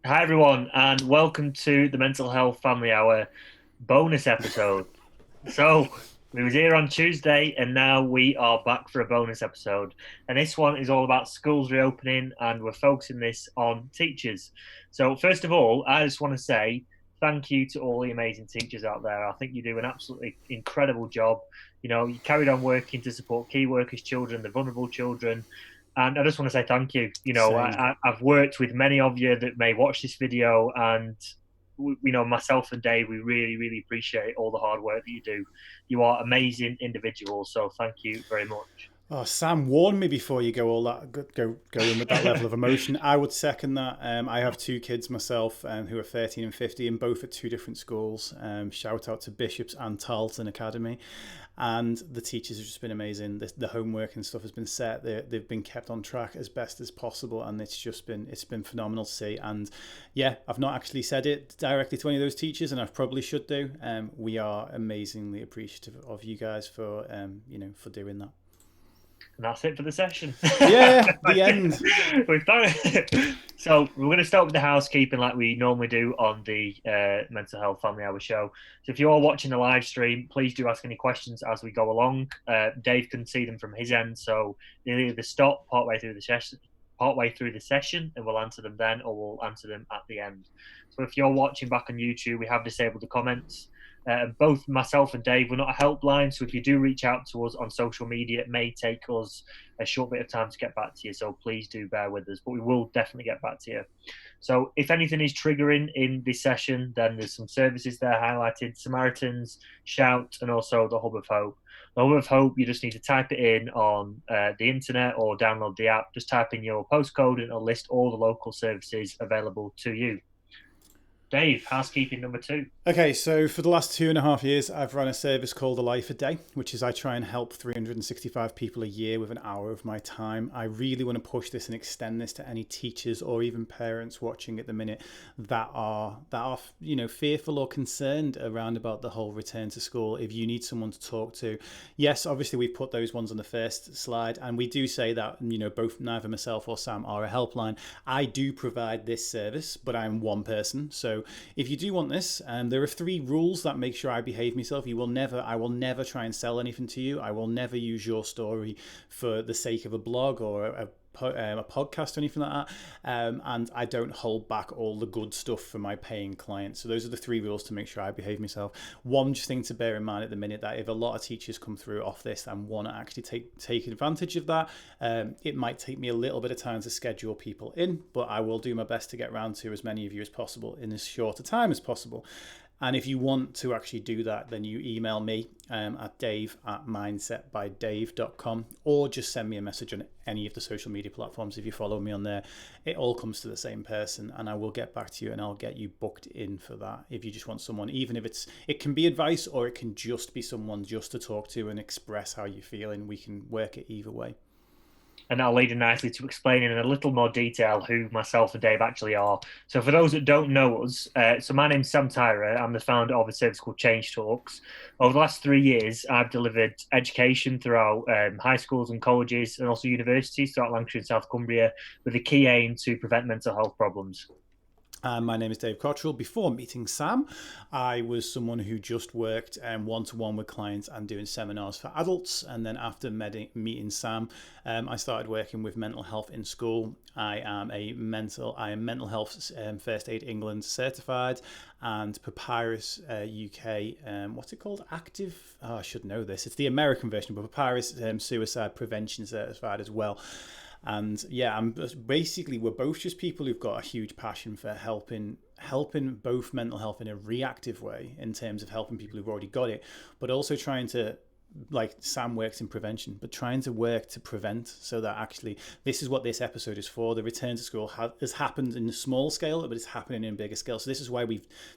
Hi, everyone, and welcome to the Mental Health Family Hour bonus episode. So, we was here on Tuesday, and now we are back for a bonus episode. And this one is all about schools reopening, and we're focusing this on teachers. So, first of all, I just want to say thank you to all the amazing teachers out there. I think you do an absolutely incredible job. You carried on working to support key workers' children, the vulnerable children, and I just want to say thank you. Same. I've worked with many of you that may watch this video, and myself and Dave, we really, really appreciate all the hard work that you do. You are amazing individuals, so thank you very much. Oh, Sam, warn me before you go all that go in with that level of emotion. I would second that. I have two kids myself, who are 13 and 15, both at two different schools. Shout out to Bishops and Tarleton Academy, and the teachers have just been amazing. The homework and stuff has been set. They've been kept on track as best as possible, and it's been phenomenal to see. And yeah, I've not actually said it directly to any of those teachers, and I probably should do. We are amazingly appreciative of you guys for for doing that. And that's it for the session. Yeah, the end. We've done it. So we're going to start with the housekeeping like we normally do on the Mental Health Family Hour show. So if you're watching the live stream, please do ask any questions as we go along. Dave can see them from his end, so they'll either stop partway through the session, and we'll answer them then, or we'll answer them at the end. So if you're watching back on YouTube, we have disabled the comments. Both myself and Dave, we're not a helpline, so if you do reach out to us on social media, it may take us a short bit of time to get back to you, so please do bear with us, but we will definitely get back to you. So if anything is triggering in this session, then there's some services there highlighted: Samaritans, Shout, and also the Hub of Hope. The Hub of Hope, you just need to type it in on the internet or download the app. Just type in your postcode and it'll list all the local services available to you. Dave, housekeeping number 2. Okay, so for the last 2.5 years, I've run a service called A Life a Day, which is I try and help 365 people a year with an hour of my time. I really want to push this and extend this to any teachers or even parents watching at the minute that are fearful or concerned around about the whole return to school. If you need someone to talk to, yes, obviously we've put those ones on the first slide, and we do say that both neither myself or Sam are a helpline. I do provide this service, but I'm one person, so if you do want this, there are 3 rules that make sure I behave myself. I will never try and sell anything to you. I will never use your story for the sake of a blog or a podcast or anything like that, and I don't hold back all the good stuff for my paying clients. So those are the 3 rules to make sure I behave myself. One just thing to bear in mind at the minute, that if a lot of teachers come through off this and want to actually take advantage of that, it might take me a little bit of time to schedule people in, but I will do my best to get around to as many of you as possible in as short a time as possible. And if you want to actually do that, then you email me at dave@mindsetbydave.com, or just send me a message on any of the social media platforms. If you follow me on there, it all comes to the same person, and I will get back to you and I'll get you booked in for that. If you just want someone, even if it can be advice or it can just be someone just to talk to and express how you're feeling, we can work it either way. And that'll lead in nicely to explaining in a little more detail who myself and Dave actually are. So, for those that don't know us, so my name's Sam Tyrer. I'm the founder of a service called Change Talks. Over the last 3 years, I've delivered education throughout high schools and colleges, and also universities throughout Lancashire and South Cumbria, with a key aim to prevent mental health problems. My name is Dave Cottrell. Before meeting Sam, I was someone who just worked one-to-one with clients and doing seminars for adults. And then after meeting Sam, I started working with mental health in school. I am mental health First Aid England certified, and Papyrus UK, what's it called? Active? Oh, I should know this. It's the American version, but Papyrus suicide prevention certified as well. And yeah, we're both just people who've got a huge passion for helping both mental health in a reactive way, in terms of helping people who've already got it, but also trying to, like Sam works in prevention, but trying to work to prevent, so that actually this is what this episode is for. The return to school has happened in a small scale, but it's happening in a bigger scale. So this is why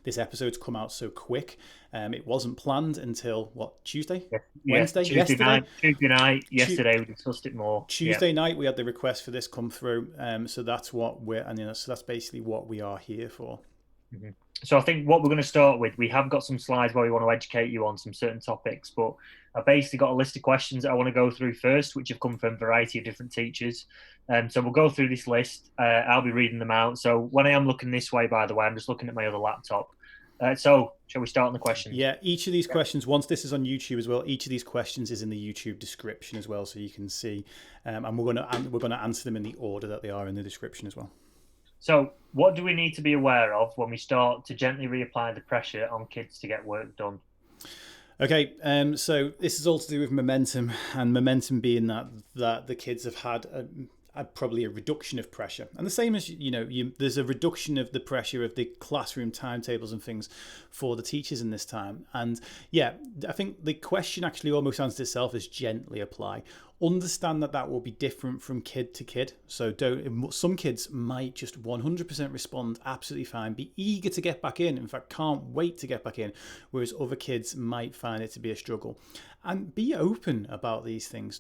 this episode's come out so quick. It wasn't planned until Tuesday, Wednesday, yesterday. Tuesday night, yesterday we discussed it more. Tuesday night we had the request for this come through. So that's what so that's basically what we are here for. Mm-hmm. So I think what we're going to start with, we have got some slides where we want to educate you on some certain topics, but I basically got a list of questions that I want to go through first, which have come from a variety of different teachers. So we'll go through this list. I'll be reading them out. So when I am looking this way, by the way, I'm just looking at my other laptop. So shall we start on the questions? Yeah, each of these questions, once this is on YouTube as well, each of these questions is in the YouTube description as well, so you can see. And we're going to answer them in the order that they are in the description as well. So, what do we need to be aware of when we start to gently reapply the pressure on kids to get work done? Okay, so this is all to do with momentum, and momentum being that the kids have had probably a reduction of pressure, and the same as there's a reduction of the pressure of the classroom timetables and things for the teachers in this time. And yeah, I think the question actually almost answers itself as gently apply. Understand that will be different from kid to kid. So some kids might just 100% respond absolutely fine, be eager to get back in fact can't wait to get back in, whereas other kids might find it to be a struggle. And be open about these things.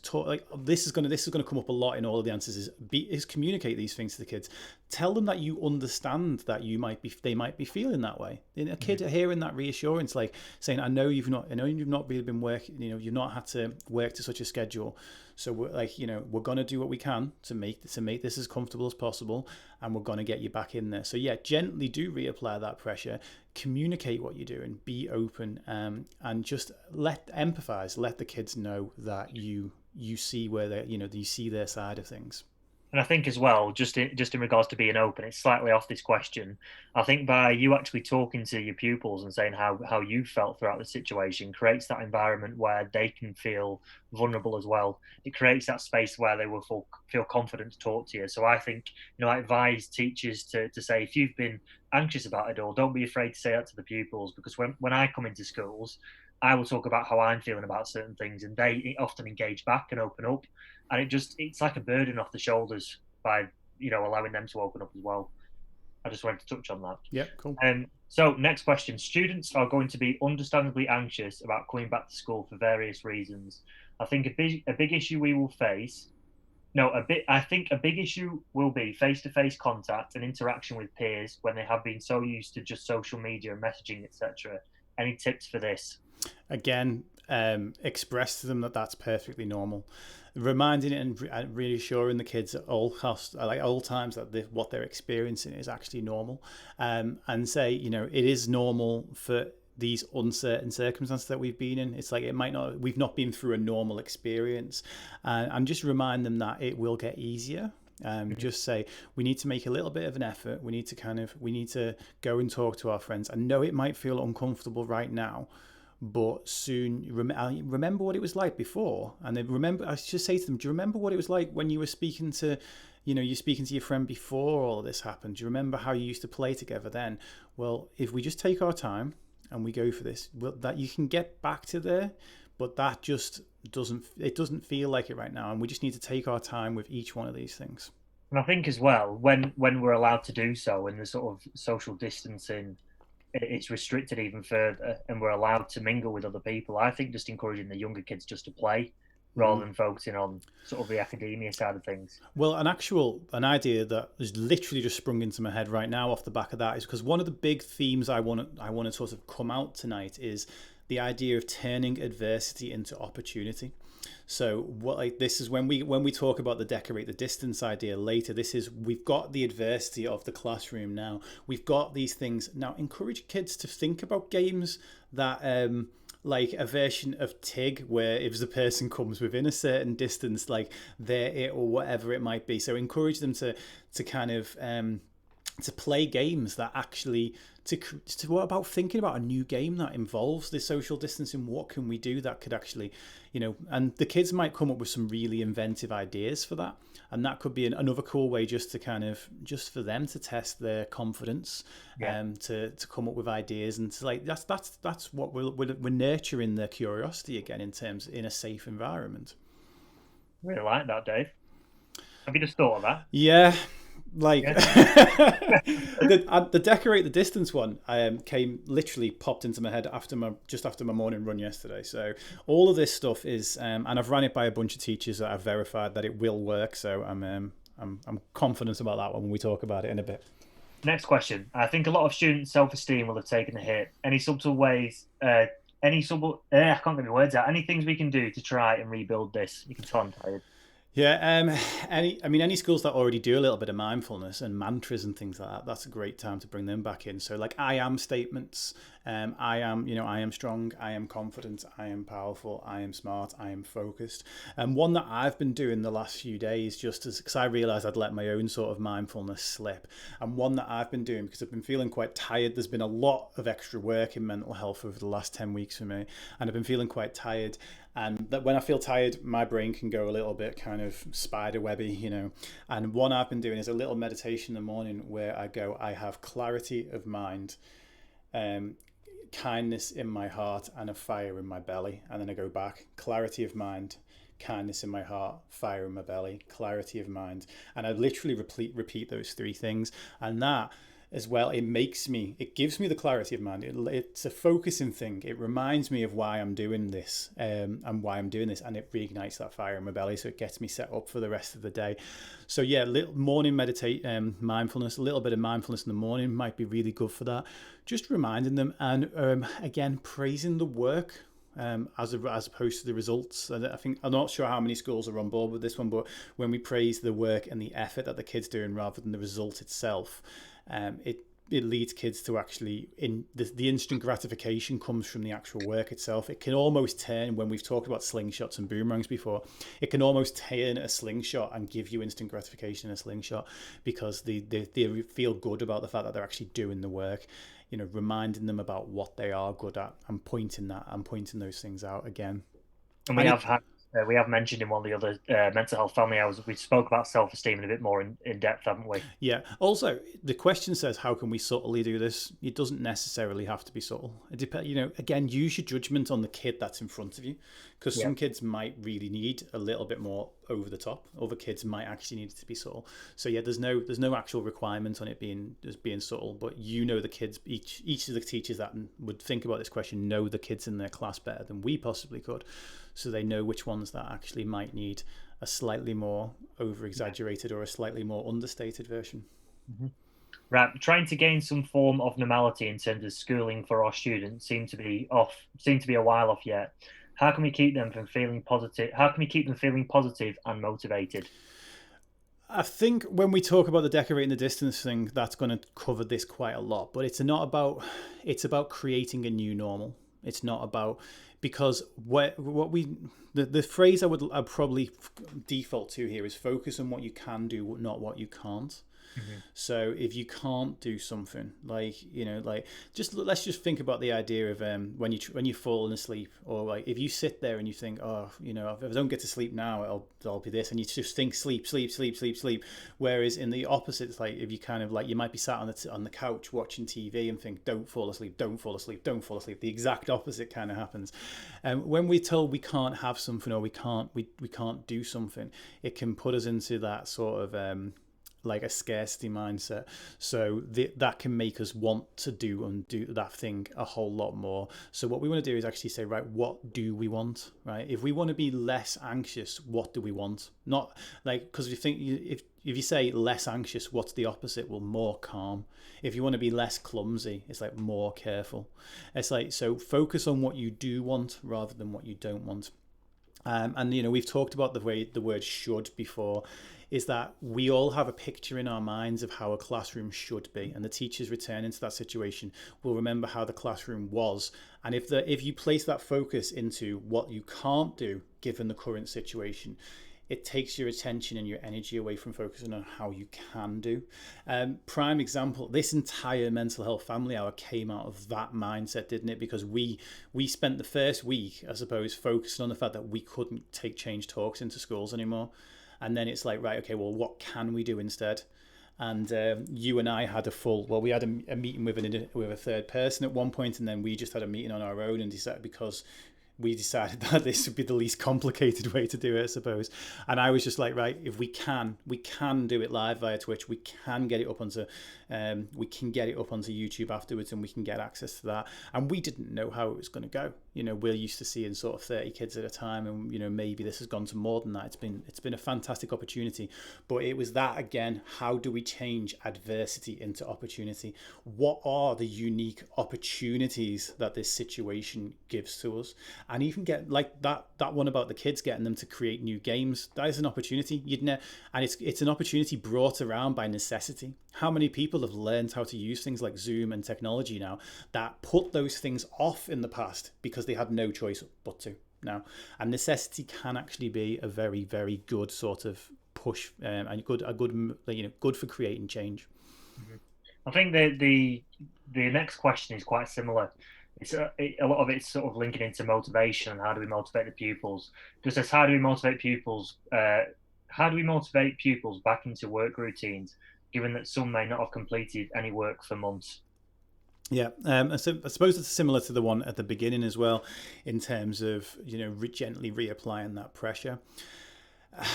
This is going to come up a lot in all of the answers, is communicate these things to the kids. Tell them that you understand that they might be feeling that way. And a kid hearing that reassurance, like saying, I know you've not really been working, you've not had to work to such a schedule. So we're going to do what we can to make this as comfortable as possible, and we're going to get you back in there. So yeah, gently do reapply that pressure, communicate what you're doing, be open, and just empathize, let the kids know that you see where they you see their side of things. And I think as well, just in regards to being open, it's slightly off this question. I think by you actually talking to your pupils and saying how you felt throughout the situation creates that environment where they can feel vulnerable as well. It creates that space where they will feel confident to talk to you. So I think, I advise teachers to say, if you've been anxious about it all, don't be afraid to say that to the pupils, because when I come into schools, I will talk about how I'm feeling about certain things, and they often engage back and open up, and it's like a burden off the shoulders by allowing them to open up as well. I just wanted to touch on that. Yeah, cool. So next question: students are going to be understandably anxious about coming back to school for various reasons. I think a big issue we will face. No, I think a big issue will be face-to-face contact and interaction with peers when they have been so used to just social media and messaging, etc. Any tips for this? Again, express to them that that's perfectly normal. Reminding and reassuring the kids at all costs, like all times, that what they're experiencing is actually normal, and say, it is normal for these uncertain circumstances that we've been in. It's like we've not been through a normal experience, and just remind them that it will get easier. Just say, we need to make a little bit of an effort. We need to go and talk to our friends. I know it might feel uncomfortable right now, but soon remember what it was like before. And then I should say to them, do you remember what it was like when you were speaking to your friend before all of this happened? Do you remember how you used to play together then? Well, if we just take our time and we go for this, that you can get back to there, but that just doesn't feel like it right now, and we just need to take our time with each one of these things. And I think as well, when we're allowed to do so, and the sort of social distancing, it's restricted even further, and we're allowed to mingle with other people, I think just encouraging the younger kids just to play rather than focusing on sort of the academia side of things. Well, an idea that has literally just sprung into my head right now off the back of that is because one of the big themes I want to sort of come out tonight is the idea of turning adversity into opportunity. So this is when we talk about the decorate the distance idea later. We've got the adversity of the classroom now. We've got these things now. Encourage kids to think about games that like a version of TIG, where if the person comes within a certain distance, like they're it or whatever it might be. So encourage them to kind of to play games that actually what about thinking about a new game that involves this social distancing? What can we do that could actually, and the kids might come up with some really inventive ideas for that, and that could be another cool way just for them to test their confidence, to come up with ideas, and to that's what we're nurturing their curiosity again in a safe environment. Really like that, Dave. Have you just thought of that? Yeah. The decorate the distance one popped into my head just after my morning run yesterday. So all of this stuff is and I've ran it by a bunch of teachers that have verified that it will work. So I'm confident about that one when we talk about it in a bit. Next question. I think a lot of students' self-esteem will have taken a hit. Any subtle ways any I can't get my words out. Any things we can do to try and rebuild this? You can tell I'm tired. Yeah, any schools that already do a little bit of mindfulness and mantras and things like that, that's a great time to bring them back in. So like I am statements, I am, I am strong, I am confident, I am powerful, I am smart, I am focused. And one that I've been doing the last few days, just as because I realised I'd let my own sort of mindfulness slip, and one that I've been doing because I've been feeling quite tired. There's been a lot of extra work in mental health over the last 10 weeks for me, and I've been feeling quite tired. And that when I feel tired, my brain can go a little bit kind of spider webby. And one I've been doing is a little meditation in the morning where I go, I have clarity of mind, um, kindness in my heart, and a fire in my belly. And then I go back, clarity of mind, kindness in my heart, fire in my belly, clarity of mind. And I literally repeat those three things. And that as well, it gives me the clarity of mind. It's a focusing thing. It reminds me of why I'm doing this, and why I'm doing this, and it reignites that fire in my belly, so it gets me set up for the rest of the day. So yeah, little morning mindfulness, a little bit of mindfulness in the morning might be really good for that. Just reminding them, and again, praising the work. As opposed to the results. And I think, I'm not sure how many schools are on board with this one, but when we praise the work and the effort that the kids doing rather than the result itself, it leads kids to actually, in the instant gratification comes from the actual work itself. It can almost turn, when we've talked about slingshots and boomerangs before, it can almost turn a slingshot and give you instant gratification in a slingshot, because they feel good about the fact that they're actually doing the work. Reminding them about what they are good at and pointing those things out again. And And it, we have mentioned in one of the other mental health family hours, we spoke about self-esteem in a bit more in depth, haven't we? Yeah. Also, the question says, how can we subtly do this? It doesn't necessarily have to be subtle. It depends. Again, use your judgment on the kid that's in front of you, because Yeah. some kids might really need a little bit more over the top. Other kids might actually need it to be subtle. So yeah, there's no actual requirement on it being subtle, but the kids. Each of the teachers that would think about this question know the kids in their class better than we possibly could, so they know which ones that actually might need a slightly more over exaggerated or a slightly more understated version. Mm-hmm. Right, trying to gain some form of normality in terms of schooling for our students seem to be a while off yet. How can we keep them from feeling positive? How can we keep them feeling positive and motivated? I think when we talk about the decorating the distance thing, that's going to cover this quite a lot. But it's about creating a new normal. It's not about, because the phrase I'd probably default to here is focus on what you can do, not what you can't. Mm-hmm. So if you can't do something, let's just think about the idea of when you're falling asleep, or like if you sit there and you think, oh, if I don't get to sleep now, I'll be this, and you just think sleep, sleep, sleep, sleep, sleep. Whereas in the opposite, it's like if you kind of like, you might be sat on the couch watching TV and think, don't fall asleep, don't fall asleep, don't fall asleep. The exact opposite kind of happens. When we're told we can't have something, or we can't do something, it can put us into that sort of like a scarcity mindset. So that can make us want to do that thing a whole lot more. So what we want to do is actually say, right, what do we want? Right? If we want to be less anxious, what do we want? Not like, because if you say less anxious, what's the opposite? Well, more calm. If you want to be less clumsy, it's like more careful. It's like, so focus on what you do want rather than what you don't want. And we've talked about the word should before, is that we all have a picture in our minds of how a classroom should be, and the teachers returning to that situation will remember how the classroom was. And if you place that focus into what you can't do given the current situation, it takes your attention and your energy away from focusing on how you can do. Prime example, this entire mental health family hour came out of that mindset, didn't it? Because we spent the first week, I suppose, focusing on the fact that we couldn't take change talks into schools anymore. And then it's like, right, okay, well, what can we do instead? And you and I had we had a meeting with a third person at one point, and then we just had a meeting on our own and decided, because we decided that this would be the least complicated way to do it, I suppose. And I was just like, right, if we can do it live via Twitch. We can get it up onto, YouTube afterwards, and we can get access to that. And we didn't know how it was going to go. We're used to seeing sort of 30 kids at a time, and maybe this has gone to more than that. It's been a fantastic opportunity, but it was that again. How do we change adversity into opportunity? What are the unique opportunities that this situation gives to us? And even get like that one about the kids, getting them to create new games. That is an opportunity. And it's an opportunity brought around by necessity. How many people have learned how to use things like Zoom and technology now that put those things off in the past because they had no choice but to now? And necessity can actually be a very, very good sort of push, and good for creating change. I think the next question is quite similar. It's a lot of it's sort of linking into motivation and how do we motivate the pupils. Just as how do we motivate pupils? How do we motivate pupils back into work routines, given that some may not have completed any work for months? Yeah, so I suppose it's similar to the one at the beginning as well, in terms of gently reapplying that pressure.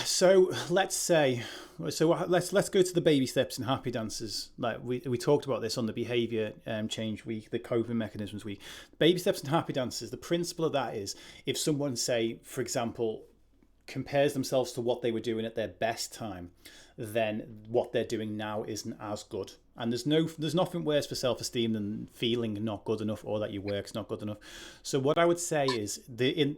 So let's go to the baby steps and happy dances. Like we talked about this on the behaviour change week, the coping mechanisms week. Baby steps and happy dances. The principle of that is, if someone, say, for example, compares themselves to what they were doing at their best time, then what they're doing now isn't as good. And there's nothing worse for self-esteem than feeling not good enough, or that your work's not good enough. So what I would say is,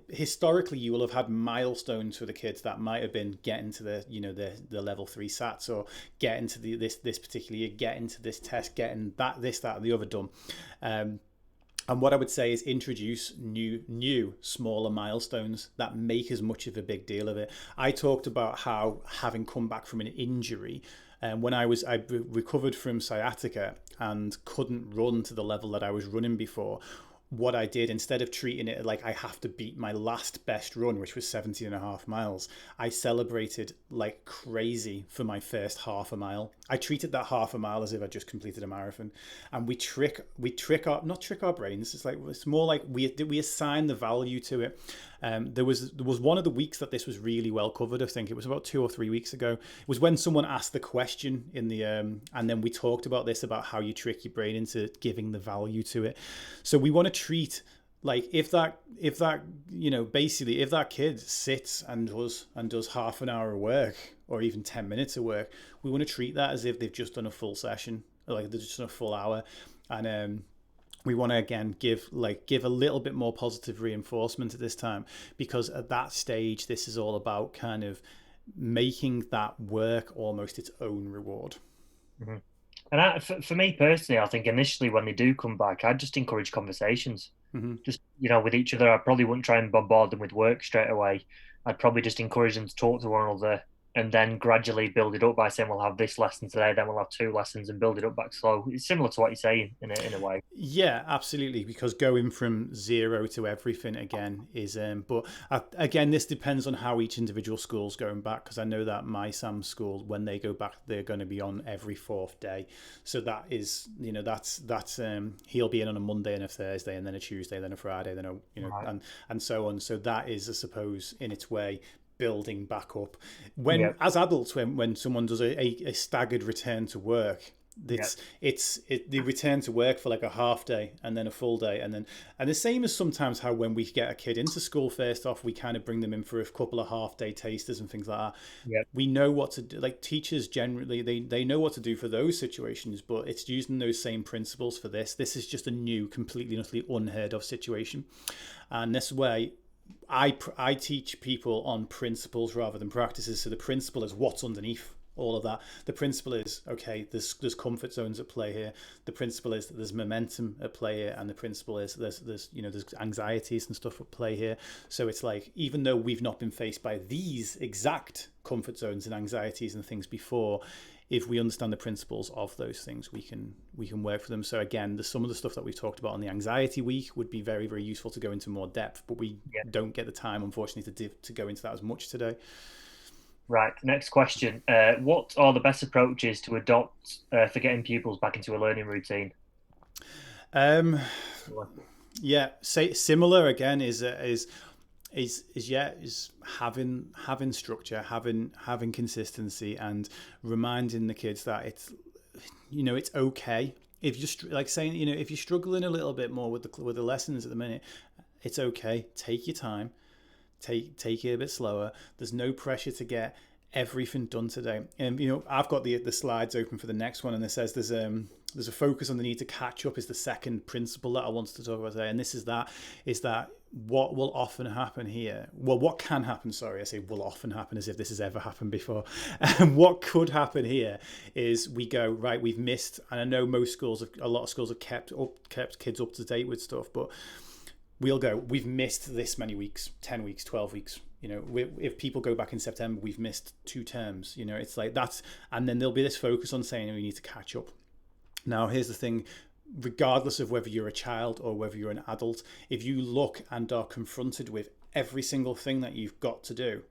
historically you will have had milestones for the kids that might have been getting to the level 3 SATs, or getting to this particular year, getting to this test, getting that, this, that, and the other done. And what I would say is introduce new smaller milestones that make as much of a big deal of it. I talked about how, having come back from an injury, when I recovered from sciatica and couldn't run to the level that I was running before, what I did, instead of treating it like I have to beat my last best run, which was 17.5 miles, I celebrated like crazy for my first half a mile. I treated that half a mile as if I just completed a marathon. And we not trick our brains. It's more like we assign the value to it. There was one of the weeks that this was really well covered. I think it was about 2 or 3 weeks ago. It was when someone asked the question in the and then we talked about this, about how you trick your brain into giving the value to it. So we want to treat, like, if that basically if that kid sits and does half an hour of work, or even 10 minutes of work, we want to treat that as if they've just done a full session, like they've just done a full hour. And we want to again give a little bit more positive reinforcement at this time, because at that stage this is all about kind of making that work almost its own reward. Mm-hmm. And for me personally, I think initially when they do come back, I'd just encourage conversations. Mm-hmm. Just, with each other. I probably wouldn't try and bombard them with work straight away. I'd probably just encourage them to talk to one another, and then gradually build it up by saying, we'll have this lesson today, then we'll have 2 lessons, and build it up back slow. It's similar to what you're saying in a way. Yeah, absolutely. Because going from 0 to everything again is, but again, this depends on how each individual school's going back. Because I know that my Sam's school, when they go back, they're going to be on every 4th day. So that is, that's he'll be in on a Monday and a Thursday, and then a Tuesday, then a Friday, then right. and so on. So that is, I suppose, in its way, building back up. As adults, when someone does a staggered return to work, it's they return to work for like a half day and then a full day, and the same as sometimes how when we get a kid into school, first off we kind of bring them in for a couple of half day tasters and things like that. We know what to do. Like teachers generally, they know what to do for those situations, but it's using those same principles for this. This is just a new, completely and utterly unheard of situation, and this way I teach people on principles rather than practices. So the principle is what's underneath all of that. The principle is, okay, there's comfort zones at play here. The principle is that there's momentum at play here, and the principle is there's anxieties and stuff at play here. So it's like, even though we've not been faced by these exact comfort zones and anxieties and things before, if we understand the principles of those things, we can work for them. So again, some of the stuff that we've talked about on the anxiety week would be very, very useful to go into more depth, but we don't get the time, unfortunately, to go into that as much today. Right. Next question. What are the best approaches to adopt for getting pupils back into a learning routine? Yeah, say similar again is having structure, having consistency, and reminding the kids that it's okay if you like saying if you're struggling a little bit more with the lessons at the minute, it's okay. Take your time, take it a bit slower. There's no pressure to get everything done today. And I've got the slides open for the next one, and it says there's a focus on the need to catch up is the second principle that I wanted to talk about today. And this is that what will often happen here. Well, what can happen, sorry, I say will often happen as if this has ever happened before. And what could happen here is we go, right, we've missed, and I know a lot of schools have kept kids up to date with stuff, but we'll go, we've missed this many weeks, 10 weeks, 12 weeks. If people go back in September, we've missed 2 terms. It's like that's, and then there'll be this focus on saying we need to catch up. Now, here's the thing, regardless of whether you're a child or whether you're an adult, if you look and are confronted with every single thing that you've got to do,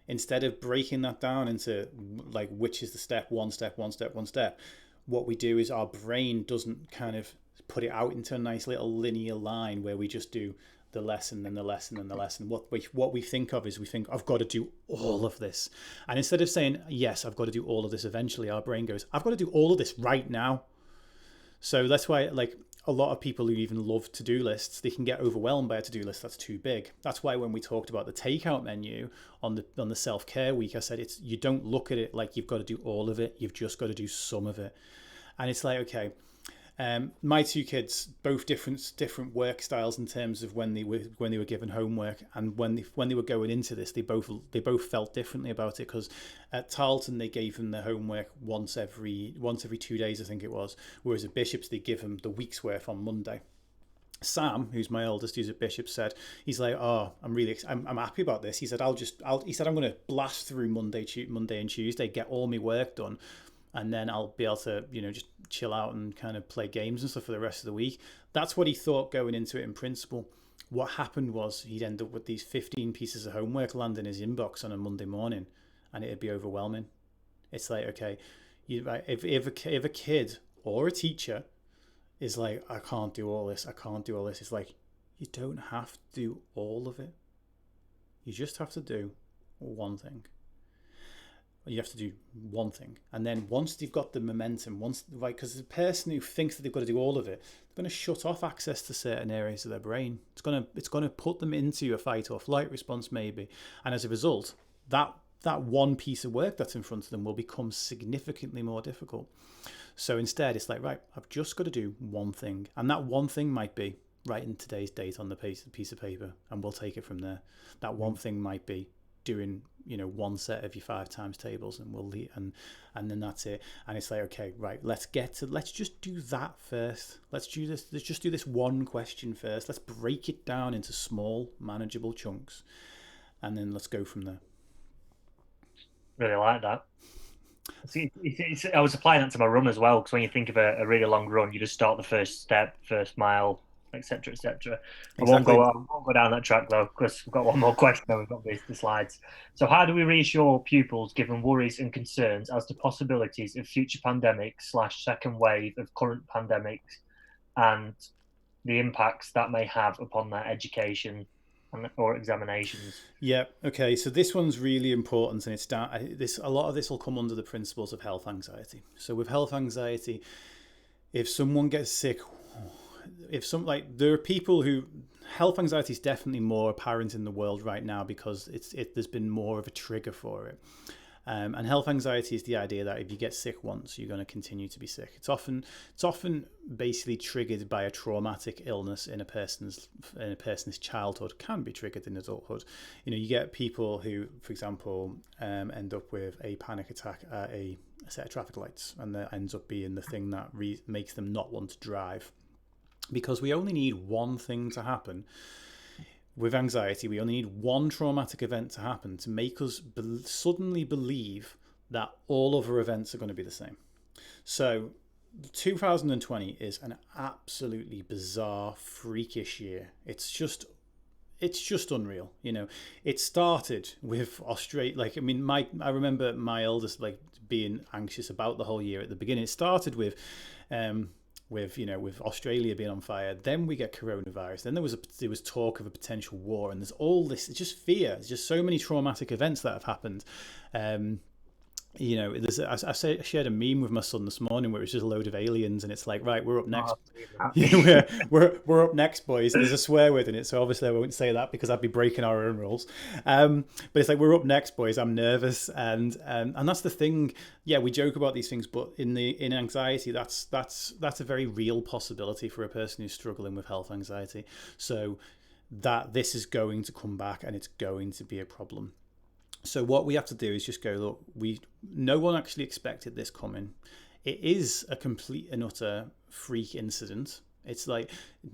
instead of breaking that down into like, which is the step, one step, what we do is our brain doesn't kind of put it out into a nice little linear line where we just do the lesson and the lesson and the lesson. What we think of is we think, I've got to do all of this. And instead of saying, yes, I've got to do all of this eventually, our brain goes, I've got to do all of this right now. So that's why, like, a lot of people who even love to-do lists, they can get overwhelmed by a to-do list that's too big. That's why when we talked about the takeout menu on the self-care week, I said you don't look at it like you've got to do all of it. You've just got to do some of it. And it's like, okay, my 2 kids, both different work styles in terms of when they were given homework, and when they were going into this, they both felt differently about it. Because at Tarleton they gave them the homework once every 2 days, I think it was, whereas at Bishop's they give them the week's worth on Monday. Sam, who's my eldest, who's at Bishop, said, he's like, oh, I'm happy about this. He said, I'm going to blast through Monday and Tuesday, get all my work done, and then I'll be able to, just chill out and kind of play games and stuff for the rest of the week. That's what he thought going into it in principle. What happened was he'd end up with these 15 pieces of homework land in his inbox on a Monday morning, and it'd be overwhelming. It's like, okay, if a kid or a teacher is like, I can't do all this, it's like, you don't have to do all of it. You just have to do one thing. You have to do one thing, and then once they've got the momentum, because the person who thinks that they've got to do all of it, they're going to shut off access to certain areas of their brain. It's going to put them into a fight or flight response maybe, and as a result, that one piece of work that's in front of them will become significantly more difficult. So instead, it's like, right, I've just got to do one thing, and that one thing might be writing today's date on the piece of paper, and we'll take it from there. That one thing might be doing one set of your 5 times tables, and we'll leave, and then that's it. And it's like, okay, right, let's just do that first. Let's just do this one question first. Let's break it down into small manageable chunks, and then let's go from there. Really like that. I was applying that to my run as well, because when you think of a really long run, you just start the first step, first mile, etc., etc. Exactly. I won't go down that track though, because we've got one more question and we've got the slides. So how do we reassure pupils given worries and concerns as to possibilities of future pandemics / second wave of current pandemics and the impacts that may have upon their education or examinations? Yeah. Okay. So this one's really important, and a lot of this will come under the principles of health anxiety. So with health anxiety, if someone gets sick, there are people who health anxiety is definitely more apparent in the world right now because there's been more of a trigger for it. And health anxiety is the idea that if you get sick once, you're going to continue to be sick. It's often basically triggered by a traumatic illness in a person's childhood, can be triggered in adulthood. You get people who, for example, end up with a panic attack at a set of traffic lights, and that ends up being the thing that makes them not want to drive. Because we only need one thing to happen. With anxiety, we only need one traumatic event to happen to make us suddenly believe that all other events are going to be the same. So 2020 is an absolutely bizarre, freakish year. It's just unreal. It started with Australia. I remember my eldest being anxious about the whole year at the beginning. It started with with with Australia being on fire. Then we get coronavirus. Then there was talk of a potential war, and there's all this. It's just fear. It's just so many traumatic events that have happened. I shared a meme with my son this morning where it was just a load of aliens, and it's like, right, we're up next. We're up next, boys. There's a swear word in it, so obviously I won't say that because I'd be breaking our own rules. But it's like, we're up next, boys. I'm nervous, and that's the thing. Yeah, we joke about these things, but in anxiety, that's a very real possibility for a person who's struggling with health anxiety. So that this is going to come back, and it's going to be a problem. So what we have to do is just go, look, no one actually expected this coming. It is a complete and utter freak incident. It's like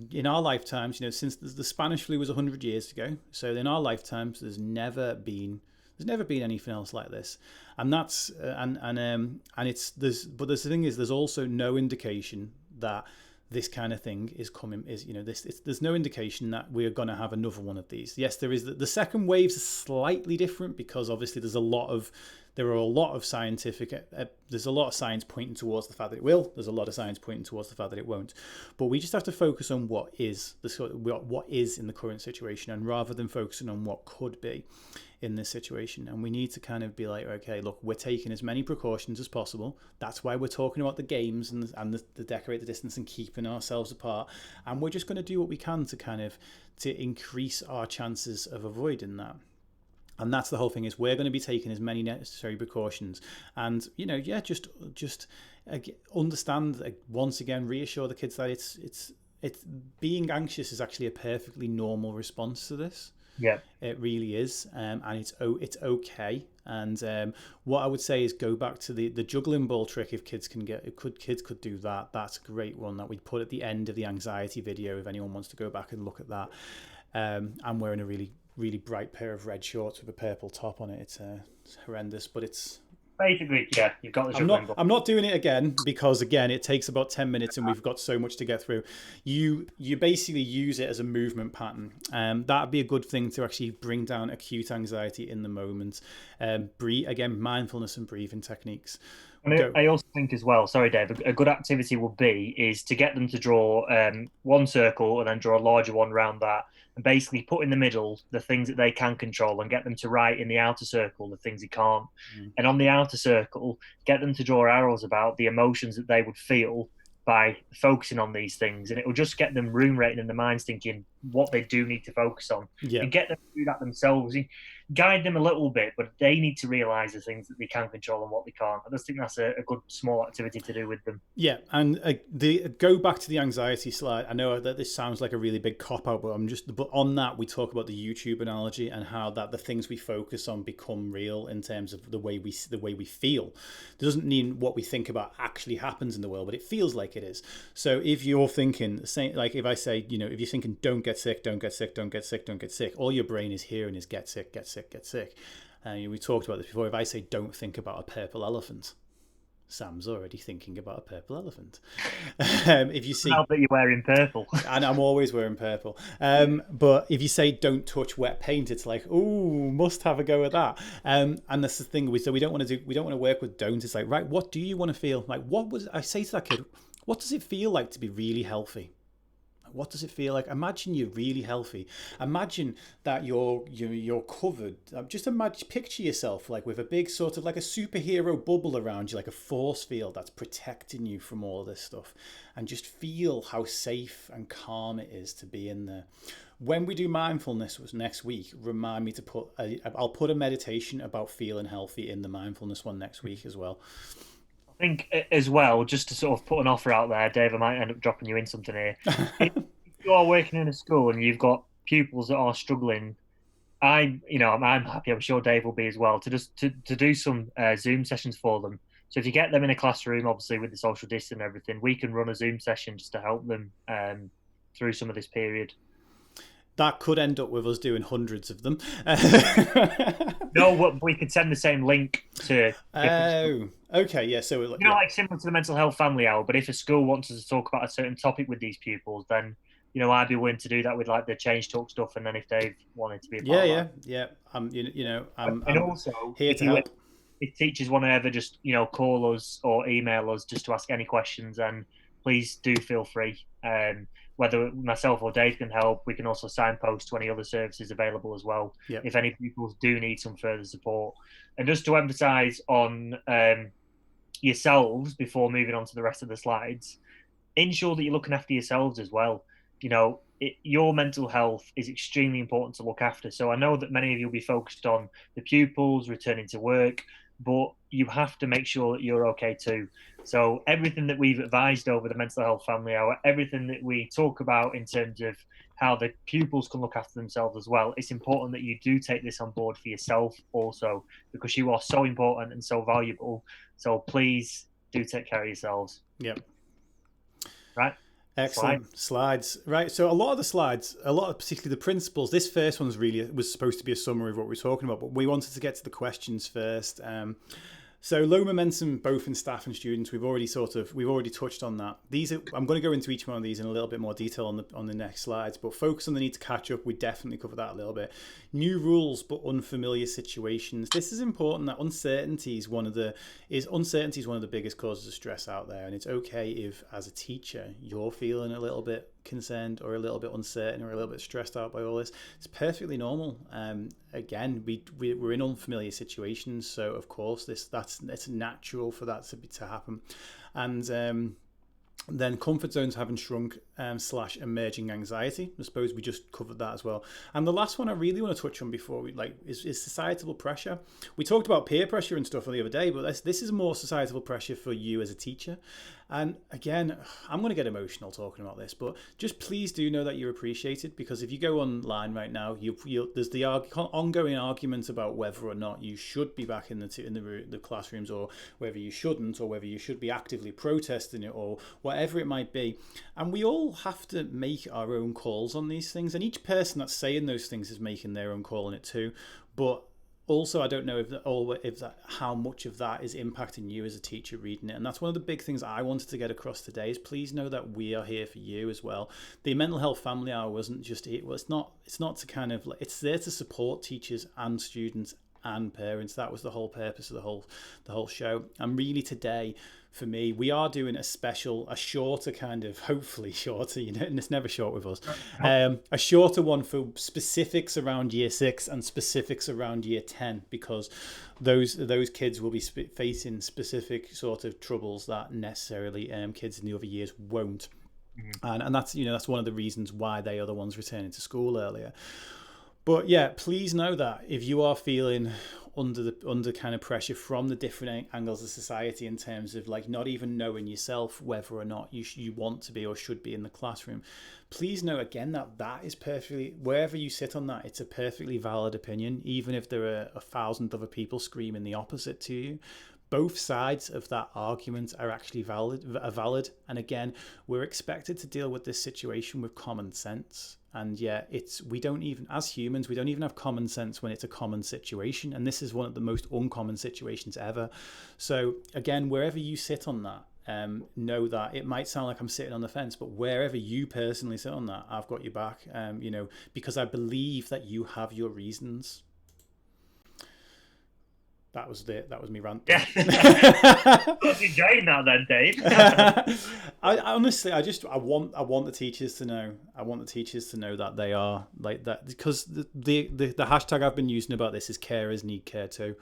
in our lifetimes, since the Spanish flu was 100 years ago. So in our lifetimes, there's never been anything else like this. And that's and it's but the thing is, there's also no indication that this kind of thing is coming. There's no indication that we're going to have another one of these. Yes, there is. The second wave's slightly different because obviously there's a lot of scientific. There's a lot of science pointing towards the fact that it will. There's a lot of science pointing towards the fact that it won't. But we just have to focus on what is in the current situation, and rather than focusing on what could be in this situation. And we need to kind of be like, okay, look, we're taking as many precautions as possible. That's why we're talking about the games and the decorate the distance and keeping ourselves apart. And we're just going to do what we can to increase our chances of avoiding that. And that's the whole thing, is we're going to be taking as many necessary precautions. And, just understand, once again, reassure the kids that it's being anxious is actually a perfectly normal response to this. Yeah, it really is, and it's okay. And what I would say is go back to the juggling ball trick. If kids could do that, that's a great one that we'd put at the end of the anxiety video if anyone wants to go back and look at that. I'm wearing a really, really bright pair of red shorts with a purple top on it. It's horrendous, but it's basically, yeah, you've got the juggling ball. I'm not doing it again because, again, it takes about 10 minutes and we've got so much to get through. You basically use it as a movement pattern. That'd be a good thing to actually bring down acute anxiety in the moment. Again, mindfulness and breathing techniques. And I also think as well, sorry, Dave, a good activity would be is to get them to draw one circle and then draw a larger one around that, and basically put in the middle the things that they can control and get them to write in the outer circle the things they can't. And on the outer circle, get them to draw arrows about the emotions that they would feel by focusing on these things. And it will just get them ruminating in their minds, thinking what they do need to focus on, and get them to do that themselves. Guide them a little bit, but they need to realise the things that they can control and what they can't. I just think that's a good small activity to do with them. Yeah, and go back to the anxiety slide. I know that this sounds like a really big cop out, but but on that we talk about the YouTube analogy and how that the things we focus on become real in terms of the way we feel. It doesn't mean what we think about actually happens in the world, but it feels like it is. So if you're thinking, like if I say, if you're thinking don't get sick, don't get sick, don't get sick, don't get sick, all your brain is hearing is get sick, get sick, get sick. We talked about this before. If I say don't think about a purple elephant, Sam's already thinking about a purple elephant. If you see, now that you're wearing purple, and I'm always wearing purple. But if you say don't touch wet paint, it's like, ooh, must have a go at that. And that's the thing. We don't want to work with don't. It's like, right, what do you want to feel? Like, I say to that kid, what does it feel like to be really healthy? What does it feel like? Imagine you're really healthy. Imagine that you're covered. Just picture yourself like with a big sort of like a superhero bubble around you, like a force field that's protecting you from all this stuff. And just feel how safe and calm it is to be in there. When we do mindfulness next week, remind me to I'll put a meditation about feeling healthy in the mindfulness one next week as well. I think as well, just to sort of put an offer out there, Dave, I might end up dropping you in something here. If you are working in a school and you've got pupils that are struggling, I'm happy, I'm sure Dave will be as well, to do some Zoom sessions for them. So if you get them in a classroom, obviously with the social distance and everything, we can run a Zoom session just to help them through some of this period. That could end up with us doing hundreds of them. No, we could send the same link to. Oh, okay, yeah. So like similar to the mental health family hour, but if a school wants us to talk about a certain topic with these pupils, then I'd be willing to do that with like the change talk stuff, and then if Dave wanted to be a part of that. I'm also here to help. If teachers want to ever just call us or email us just to ask any questions, and please do feel free. Whether myself or Dave can help, we can also signpost to any other services available as well. Yep. If any people do need some further support. And just to emphasize on yourselves before moving on to the rest of the slides, ensure that you're looking after yourselves as well. Your mental health is extremely important to look after. So I know that many of you will be focused on the pupils returning to work, but you have to make sure that you're okay too. So everything that we've advised over the mental health family hour, everything that we talk about in terms of how the pupils can look after themselves as well, it's important that you do take this on board for yourself also, because you are so important and so valuable. So please do take care of yourselves. Yep. Right. Excellent slides. Right, so a lot of the slides, particularly the principles, this first one's really was supposed to be a summary of what we were talking about, but we wanted to get to the questions first. So low momentum, both in staff and students, we've already touched on that. I'm going to go into each one of these in a little bit more detail on the next slides, but focus on the need to catch up. We definitely cover that a little bit. New rules, but unfamiliar situations. This is important. That uncertainty is one of the biggest causes of stress out there, and it's okay if, as a teacher, you're feeling a little bit concerned or a little bit uncertain or a little bit stressed out by all this. It's perfectly normal. Again, we're in unfamiliar situations, so of course it's natural for that to happen. And then comfort zones having shrunk / emerging anxiety. I suppose we just covered that as well. And the last one I really want to touch on before is societal pressure. We talked about peer pressure and stuff the other day, but this is more societal pressure for you as a teacher. And again, I'm going to get emotional talking about this, but just please do know that you're appreciated, because if you go online right now, there's the ongoing argument about whether or not you should be back in the classrooms, or whether you shouldn't, or whether you should be actively protesting it, or whatever it might be. And we all have to make our own calls on these things, and each person that's saying those things is making their own call on it too. But also, I don't know how much of that is impacting you as a teacher reading it. And that's one of the big things I wanted to get across today, is please know that we are here for you as well. The mental health family hour wasn't just it. Well, it's not to kind of, it's there to support teachers and students and parents. That was the whole purpose of the whole show. And really today, for me, we are doing a shorter kind of, hopefully shorter, and it's never short with us, a shorter one for specifics around year 6 and specifics around year 10, because those kids will be facing specific sort of troubles that necessarily kids in the other years won't. And that's one of the reasons why they are the ones returning to school earlier. But yeah, please know that if you are feeling under kind of pressure from the different angles of society, in terms of not even knowing yourself whether or not you want to be or should be in the classroom, please know again that is perfectly, wherever you sit on that, it's a perfectly valid opinion, even if there are 1,000 other people screaming the opposite to you. Both sides of that argument are actually valid. And again, we're expected to deal with this situation with common sense. And yeah, we don't even, as humans, we don't even have common sense when it's a common situation. And this is one of the most uncommon situations ever. So again, wherever you sit on that, know that it might sound like I'm sitting on the fence, but wherever you personally sit on that, I've got your back, because I believe that you have your reasons. That was me rant. Yeah. I was enjoying that then, Dave. I honestly, I want the teachers to know. I want the teachers to know that they are like that, because the hashtag I've been using about this is carers need care too.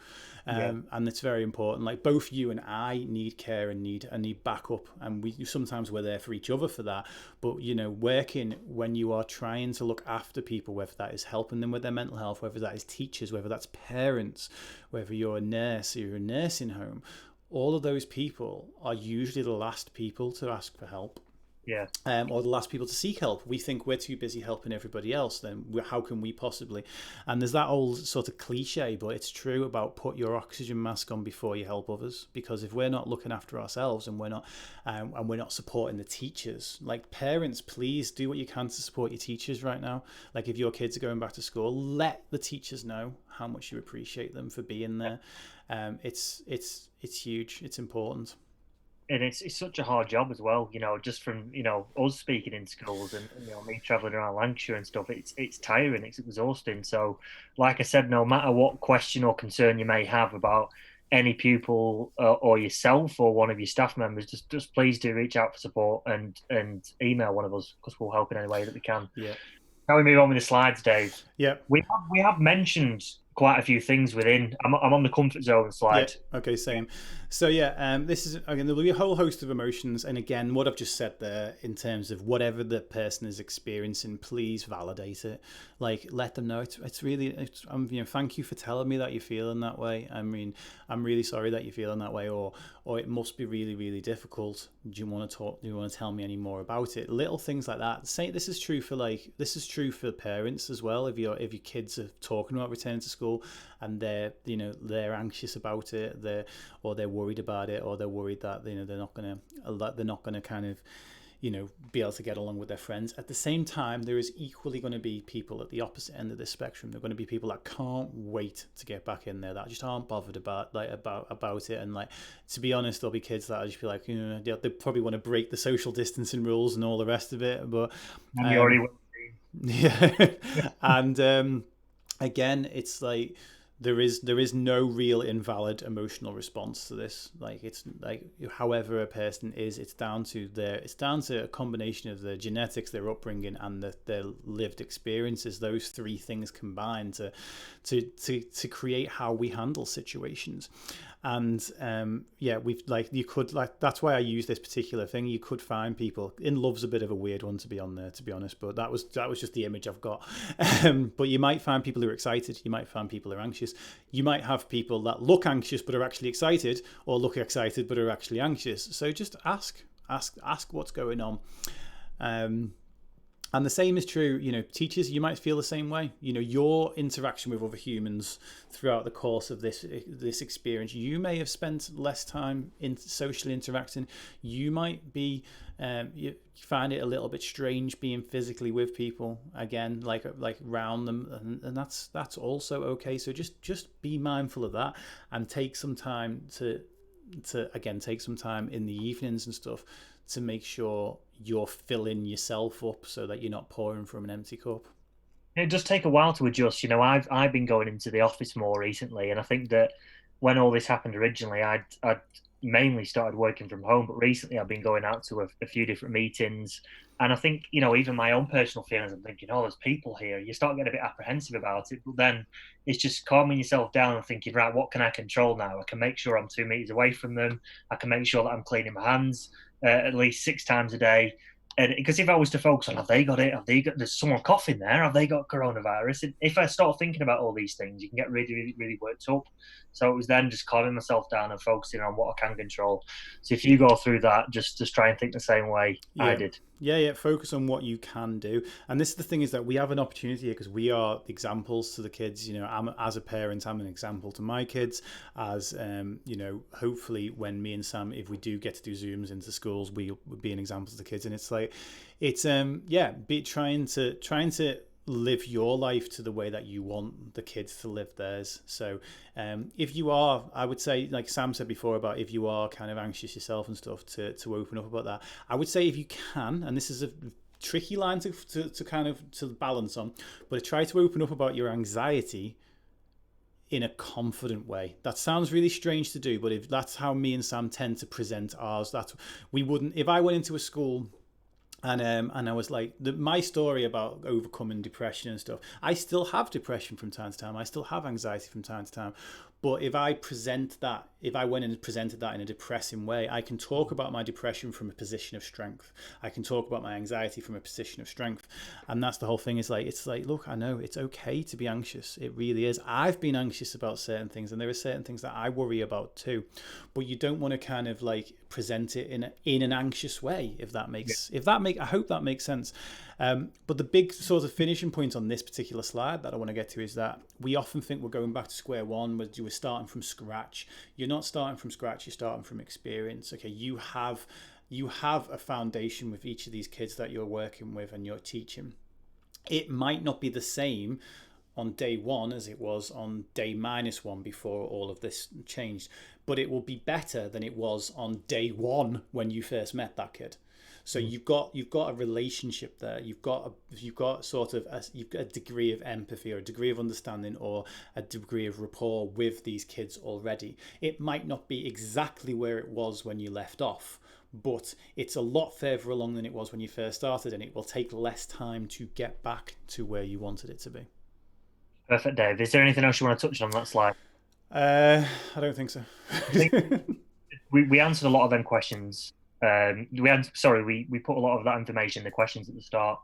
And it's very important. Like, both you and I need care and need backup, and sometimes we're there for each other for that. But working when you are trying to look after people, whether that is helping them with their mental health, whether that is teachers, whether that's parents, whether you're a nurse or you're a nursing home, all of those people are usually the last people to ask for help. Yeah. Or the last people to seek help. We think we're too busy helping everybody else, then how can we possibly? And there's that old sort of cliche, but it's true, about put your oxygen mask on before you help others. Because if we're not looking after ourselves, and we're not supporting the teachers, like parents, please do what you can to support your teachers right now. Like, if your kids are going back to school, let the teachers know how much you appreciate them for being there. It's huge. It's important. And it's such a hard job as well, just from us speaking in schools, and me traveling around Lancashire and stuff. It's tiring, it's exhausting. So like I said, no matter what question or concern you may have about any pupil or yourself or one of your staff members, just please do reach out for support and email one of us because we'll help in any way that we can. Yeah. How we move on with the slides, Dave? Yeah. We have mentioned quite a few things within. I'm on the comfort zone Yeah. slide. Okay. Same. So yeah, this is again. There'll be a whole host of emotions, and again, what I've just said there in terms of whatever the person is experiencing, please validate it. Like, let them know it's really. Thank you for telling me that you're feeling that way. I mean, I'm really sorry that you're feeling that way, or it must be really, really difficult. Do you want to talk? Do you want to tell me any more about it? Little things like that. Say this is true for parents as well. If your kids are talking about returning to school and they're anxious about it, they're worried about it, or they're worried that they're not gonna kind of be able to get along with their friends. At the same time, there is equally going to be people at the opposite end of the spectrum. There are going to be people that can't wait to get back in there, that just aren't bothered about it. And like, to be honest, there'll be kids that will just be like, they probably want to break the social distancing rules and all the rest of it. But And you already yeah, and again, it's like there is no real invalid emotional response to this. Like, it's like, however a person is, it's down to a combination of their genetics, their upbringing, and their lived experiences. Those three things combined to create how we handle situations. And you could, like, that's why I use this particular thing. You could find people in love's a bit of a weird one to be on there, to be honest, but that was just the image I've got. But you might find people who are excited, you might find people who are anxious, you might have people that look anxious but are actually excited, or look excited but are actually anxious. So just ask what's going on. And the same is true, teachers, you might feel the same way. Your interaction with other humans throughout the course of this experience, you may have spent less time in socially interacting. You might be, you find it a little bit strange being physically with people again, like around them, and that's also okay. So just be mindful of that, and take some time to take some time in the evenings and stuff to make sure you're filling yourself up so that you're not pouring from an empty cup. It does take a while to adjust. I've been going into the office more recently, and I think that when all this happened originally, I'd mainly started working from home, but recently I've been going out to a few different meetings, and I think even my own personal feelings. I'm thinking, oh, there's people here. You start getting a bit apprehensive about it, but then it's just calming yourself down and thinking, right, what can I control now? I can make sure I'm 2 meters away from them. I can make sure that I'm cleaning my hands at least 6 times a day. And because if I was to focus on, have they got it? There's someone coughing there? Have they got coronavirus? And if I start thinking about all these things, you can get really, really, really worked up. So it was then just calming myself down and focusing on what I can control. So if you go through that, just try and think the same way I did. Yeah. Focus on what you can do. And this is the thing, is that we have an opportunity here because we are examples to the kids. As a parent, I'm an example to my kids. As hopefully when me and Sam, if we do get to do Zooms into schools, we'll be an example to the kids. And it's like, trying to live your life to the way that you want the kids to live theirs. So if you are, I would say, like Sam said before, about if you are kind of anxious yourself and stuff, to open up about that. I would say, if you can, and this is a tricky line to balance on, but try to open up about your anxiety in a confident way. That sounds really strange to do, but if that's how me and Sam tend to present ours, if I went into a school and I was like, my story about overcoming depression and stuff, I still have depression from time to time, I still have anxiety from time to time, but if I went and presented that in a depressing way, I can talk about my depression from a position of strength. I can talk about my anxiety from a position of strength. And that's the whole thing. It's like, look, I know it's okay to be anxious. It really is. I've been anxious about certain things, and there are certain things that I worry about too. But you don't want to kind of like present it in an anxious way, I hope that makes sense. But the big sort of finishing point on this particular slide that I want to get to is that we often think we're going back to square one, we're starting from scratch. You're not starting from scratch, you're starting from experience. Okay, you have a foundation with each of these kids that you're working with and you're teaching. It might not be the same on day one as it was on day -1 before all of this changed, but it will be better than it was on day one when you first met that kid. So you've got a relationship there. You've got sort of you've got a degree of empathy or a degree of understanding or a degree of rapport with these kids already. It might not be exactly where it was when you left off, but it's a lot further along than it was when you first started, and it will take less time to get back to where you wanted it to be. Perfect, Dave. Is there anything else you want to touch on that slide? I don't think so. I think we answered a lot of them questions. We put a lot of that information, the questions at the start.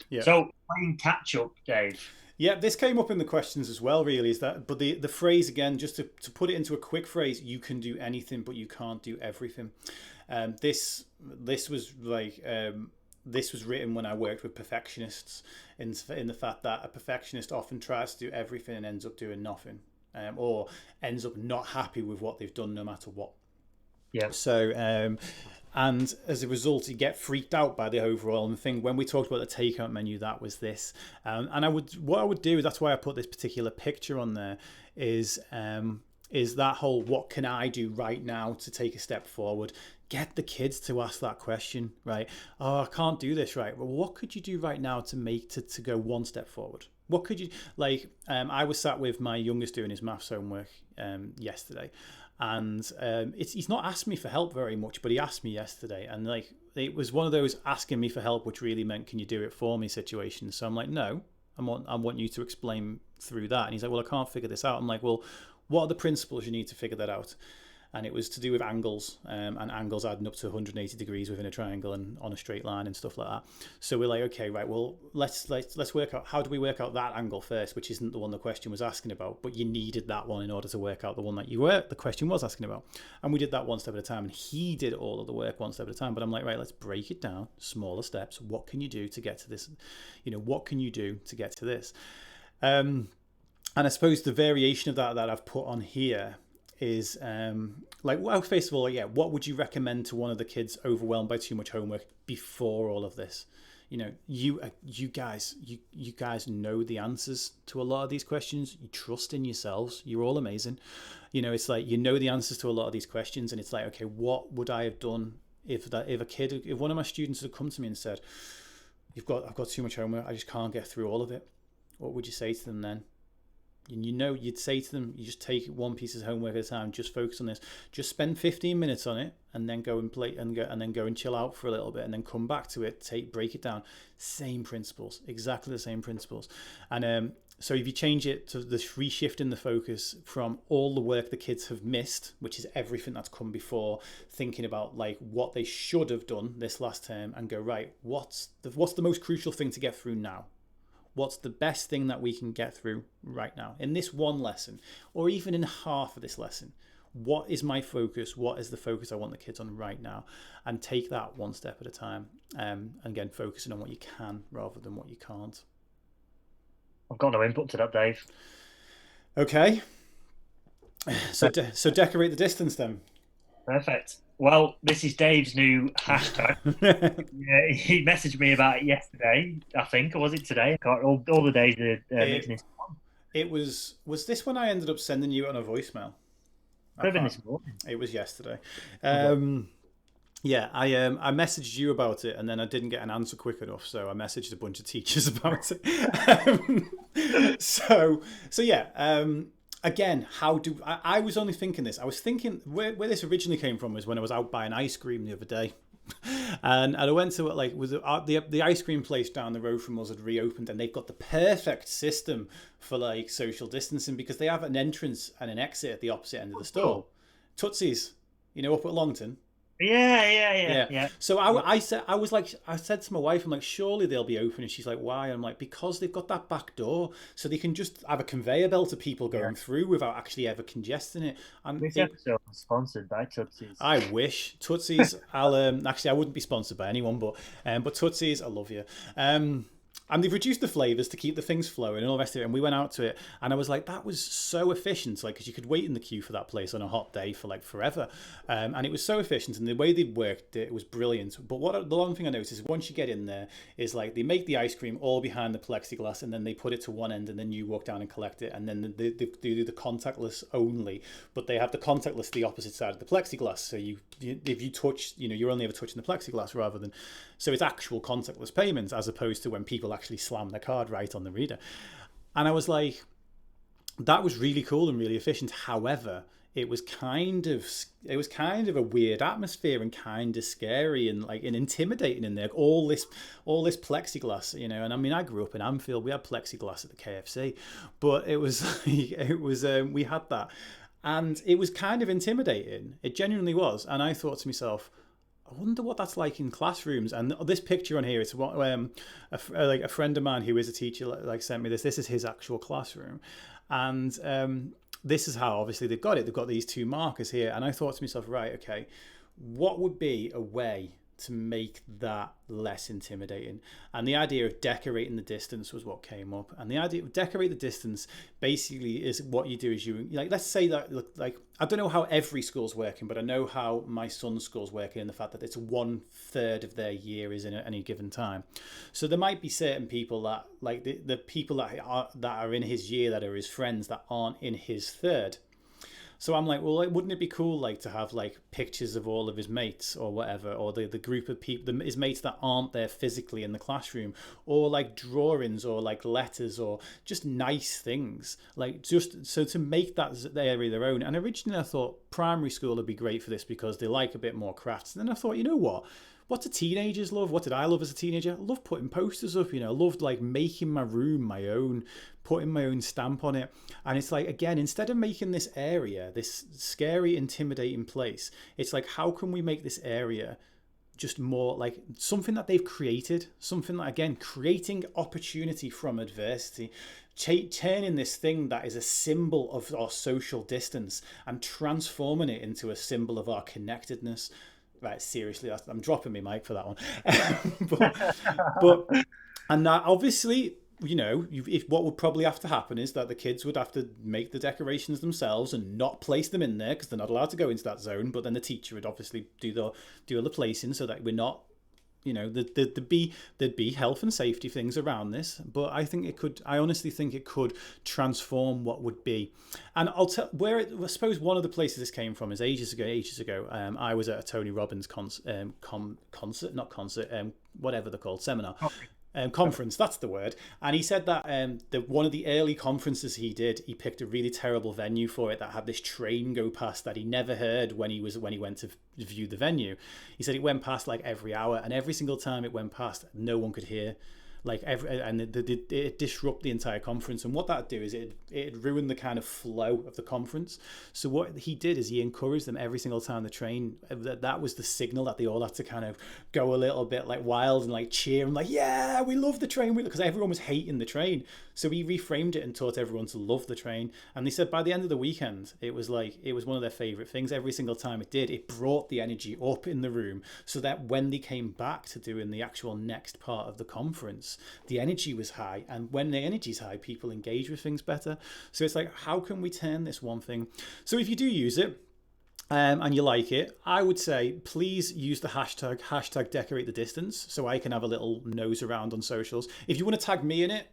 Yeah. So playing catch up, Dave. Yeah, this came up in the questions as well, really, is that, but the phrase again, just to put it into a quick phrase, you can do anything, but you can't do everything. This was like, this was written when I worked with perfectionists in the fact that a perfectionist often tries to do everything and ends up doing nothing, or ends up not happy with what they've done no matter what. Yeah. So, and as a result, you get freaked out by the overall. And the thing, when we talked about the takeout menu, that was this. And what I would do, that's why I put this particular picture on there, is that whole, what can I do right now to take a step forward? Get the kids to ask that question, right? Oh, I can't do this, right? Well, what could you do right now to go one step forward? What could you, like, I was sat with my youngest doing his maths homework yesterday. And he's not asked me for help very much, but he asked me yesterday, and like it was one of those asking me for help, which really meant, "Can you do it for me?" situations. So I'm like, "No, I want you to explain through that." And he's like, "Well, I can't figure this out." I'm like, "Well, what are the principles you need to figure that out?" And it was to do with angles, and angles adding up to 180 degrees within a triangle and on a straight line and stuff like that. So we're like, okay, right, well, let's work out, how do we work out that angle first, which isn't the one the question was asking about, but you needed that one in order to work out the one that the question was asking about. And we did that one step at a time, and he did all of the work one step at a time. But I'm like, right, let's break it down, smaller steps. What can you do to get to this? What can you do to get to this? And I suppose the variation of that I've put on here is first of all, what would you recommend to one of the kids overwhelmed by too much homework before all of this? You guys know the answers to a lot of these questions. You trust in yourselves. You're all amazing. It's like, the answers to a lot of these questions, and it's like, okay, what would I have done if one of my students had come to me and said, I've got too much homework, I just can't get through all of it. What would you say to them then? And you'd say to them, you just take one piece of homework at a time, just focus on this, just spend 15 minutes on it, and then go and play and then go and chill out for a little bit, and then come back to it, break it down. Same principles, exactly the same principles. And so if you change it to the reshift in the focus from all the work the kids have missed, which is everything that's come before, thinking about like what they should have done this last term, and go, right, what's the most crucial thing to get through now? What's the best thing that we can get through right now in this one lesson, or even in half of this lesson? What is my focus? What is the focus I want the kids on right now? And take that one step at a time. And again, focusing on what you can rather than what you can't. I've got no input to that, Dave. Okay. So decorate the distance then. Perfect. Well, this is Dave's new hashtag. Yeah, he messaged me about it yesterday, I think, or was it today? I can't, all the days mixing it. It was this when I ended up sending you on a voicemail? This morning. It was yesterday. Yeah, I messaged you about it, and then I didn't get an answer quick enough, so I messaged a bunch of teachers about it. So yeah. Again, I was only thinking this. I was thinking where this originally came from was when I was out buying ice cream the other day. And I went to the ice cream place down the road from us had reopened, and they've got the perfect system for like social distancing, because they have an entrance and an exit at the opposite end of the store. Cool. Tootsie's, up at Longton. Yeah. So I said to my wife, I'm like, surely they'll be open. And she's like, why? And I'm like, because they've got that back door, so they can just have a conveyor belt of people going through without actually ever congesting it. And this episode was sponsored by Tootsie's. I wish. Tootsie's. I'll actually, I wouldn't be sponsored by anyone, but Tootsie's, I love you. And they've reduced the flavors to keep the things flowing and all the rest of it. And we went out to it, and I was like, that was so efficient. Like, because you could wait in the queue for that place on a hot day for like forever. And it was so efficient, and the way they worked it was brilliant. But the one thing I noticed is once you get in there is like they make the ice cream all behind the plexiglass, and then they put it to one end, and then you walk down and collect it. And then they do the contactless only, but they have the contactless the opposite side of the plexiglass. So if you touch, you're only ever touching the plexiglass rather than. So it's actual contactless payments as opposed to when people actually slam their card right on the reader. And I was like, that was really cool and really efficient. However, it was kind of a weird atmosphere and kind of scary and like and intimidating in there. All this plexiglass, you know. And I mean, I grew up in Anfield. We had plexiglass at the KFC, but it was we had that, and it was kind of intimidating. It genuinely was. And I thought to myself, I wonder what that's like in classrooms. And this picture on here, it's what like a friend of mine who is a teacher like sent me this. This is his actual classroom, and this is how obviously they've got it. They've got these two markers here, and I thought to myself, right, okay, what would be a way to make that less intimidating? And the idea of decorating the distance was what came up. And the idea of decorate the distance basically is what you do is you like, let's say that, like, I don't know how every school's working, but I know how my son's school's working in the fact that it's 1/3 of their year is in at any given time. So there might be certain people that like the people that are in his year that are his friends that aren't in his third. So I'm like, well, wouldn't it be cool, like, to have like pictures of all of his mates or whatever, or the group of people, his mates that aren't there physically in the classroom, or like drawings or like letters or just nice things, like just so to make that area their own. And originally I thought primary school would be great for this because they like a bit more crafts. And then I thought, you know what do teenagers love? What did I love as a teenager? I loved putting posters up, you know, I loved like making my room my own, putting my own stamp on it. And it's like, again, instead of making this area, this scary, intimidating place, it's like, how can we make this area just more like something that they've created, something that, again, creating opportunity from adversity, turning this thing that is a symbol of our social distance and transforming it into a symbol of our connectedness. Right, seriously, I'm dropping my mic for that one. but and that obviously, you know, if what would probably have to happen is that the kids would have to make the decorations themselves and not place them in there because they're not allowed to go into that zone. But then the teacher would obviously do all the placing so that we're not, you know, there'd be health and safety things around this. But I honestly think it could transform what would be. And I'll tell I suppose one of the places this came from is ages ago. I was at a Tony Robbins whatever they're called, seminar. Conference, that's the word. And he said that one of the early conferences he did, he picked a really terrible venue for it that had this train go past that he never heard when he went to view the venue. He said it went past like every hour, and every single time it went past, no one could hear. Like it disrupt the entire conference, and what that'd do is it ruin the kind of flow of the conference. So what he did is he encouraged them every single time the train, that was the signal that they all had to kind of go a little bit like wild and like cheer and like, yeah, we love the train, because everyone was hating the train. So he reframed it and taught everyone to love the train. And they said by the end of the weekend, it was one of their favorite things. Every single time it brought the energy up in the room, so that when they came back to doing the actual next part of the conference, the energy was high. And when the energy's high, people engage with things better. So it's like, how can we turn this one thing? So if you do use it, and you like it, I would say please use the hashtag decorate the distance, so I can have a little nose around on socials. If you want to tag me in it,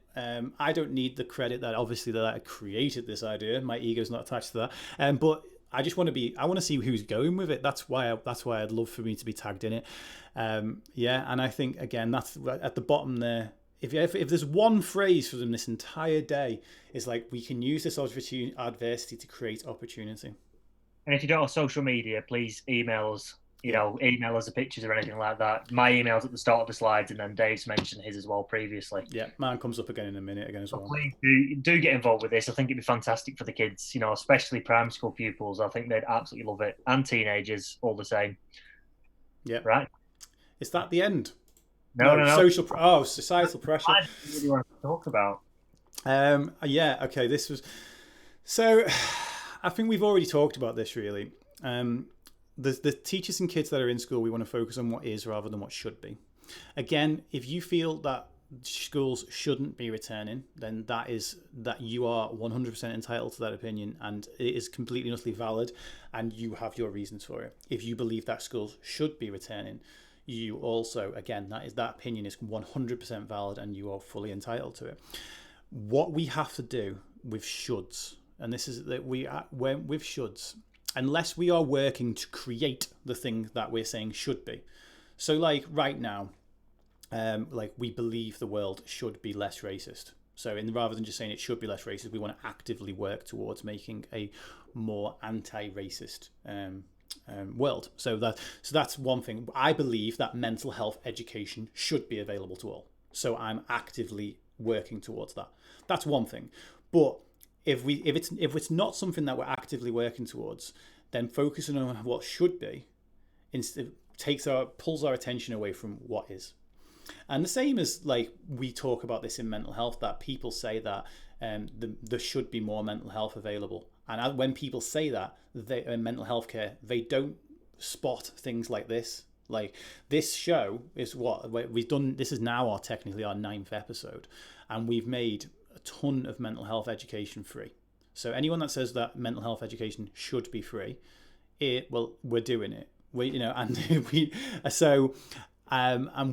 I don't need the credit that obviously that I created this idea. My ego's not attached to that. But I just want to see who's going with it. That's why I'd love for me to be tagged in it. Yeah, and I think again that's at the bottom there. If there's one phrase for them this entire day, is like, we can use this adversity to create opportunity. And if you don't have social media, please email us. Email us the pictures or anything like that. My email's at the start of the slides, and then Dave's mentioned his as well previously. Yeah, mine comes up again in a minute as well. Please do get involved with this. I think it'd be fantastic for the kids, especially primary school pupils. I think they'd absolutely love it, and teenagers all the same. Yeah. Right. Is that the end? No. Societal pressure. I really want to talk about. Yeah. Okay. This was so. I think we've already talked about this really. The teachers and kids that are in school, we want to focus on what is rather than what should be. Again, if you feel that schools shouldn't be returning, then that you are 100% entitled to that opinion, and it is completely and utterly valid, and you have your reasons for it. If you believe that schools should be returning, you also, again, that opinion is 100% valid, and you are fully entitled to it. What we have to do with shoulds, and this is that with shoulds, unless we are working to create the thing that we're saying should be. So like right now, like we believe the world should be less racist. So rather than just saying it should be less racist, we want to actively work towards making a more anti-racist world. So that's one thing. I believe that mental health education should be available to all. So I'm actively working towards that. That's one thing. But if it's not something that we're actively working towards, then focusing on what should be instead pulls our attention away from what is. And the same as like we talk about this in mental health, that people say that there should be more mental health available. And when people say that in mental health care, they don't spot things like this. Like this show is what we've done. This is now technically our 9th episode, and we've made a ton of mental health education free. So anyone that says that mental health education should be free, we're doing it. And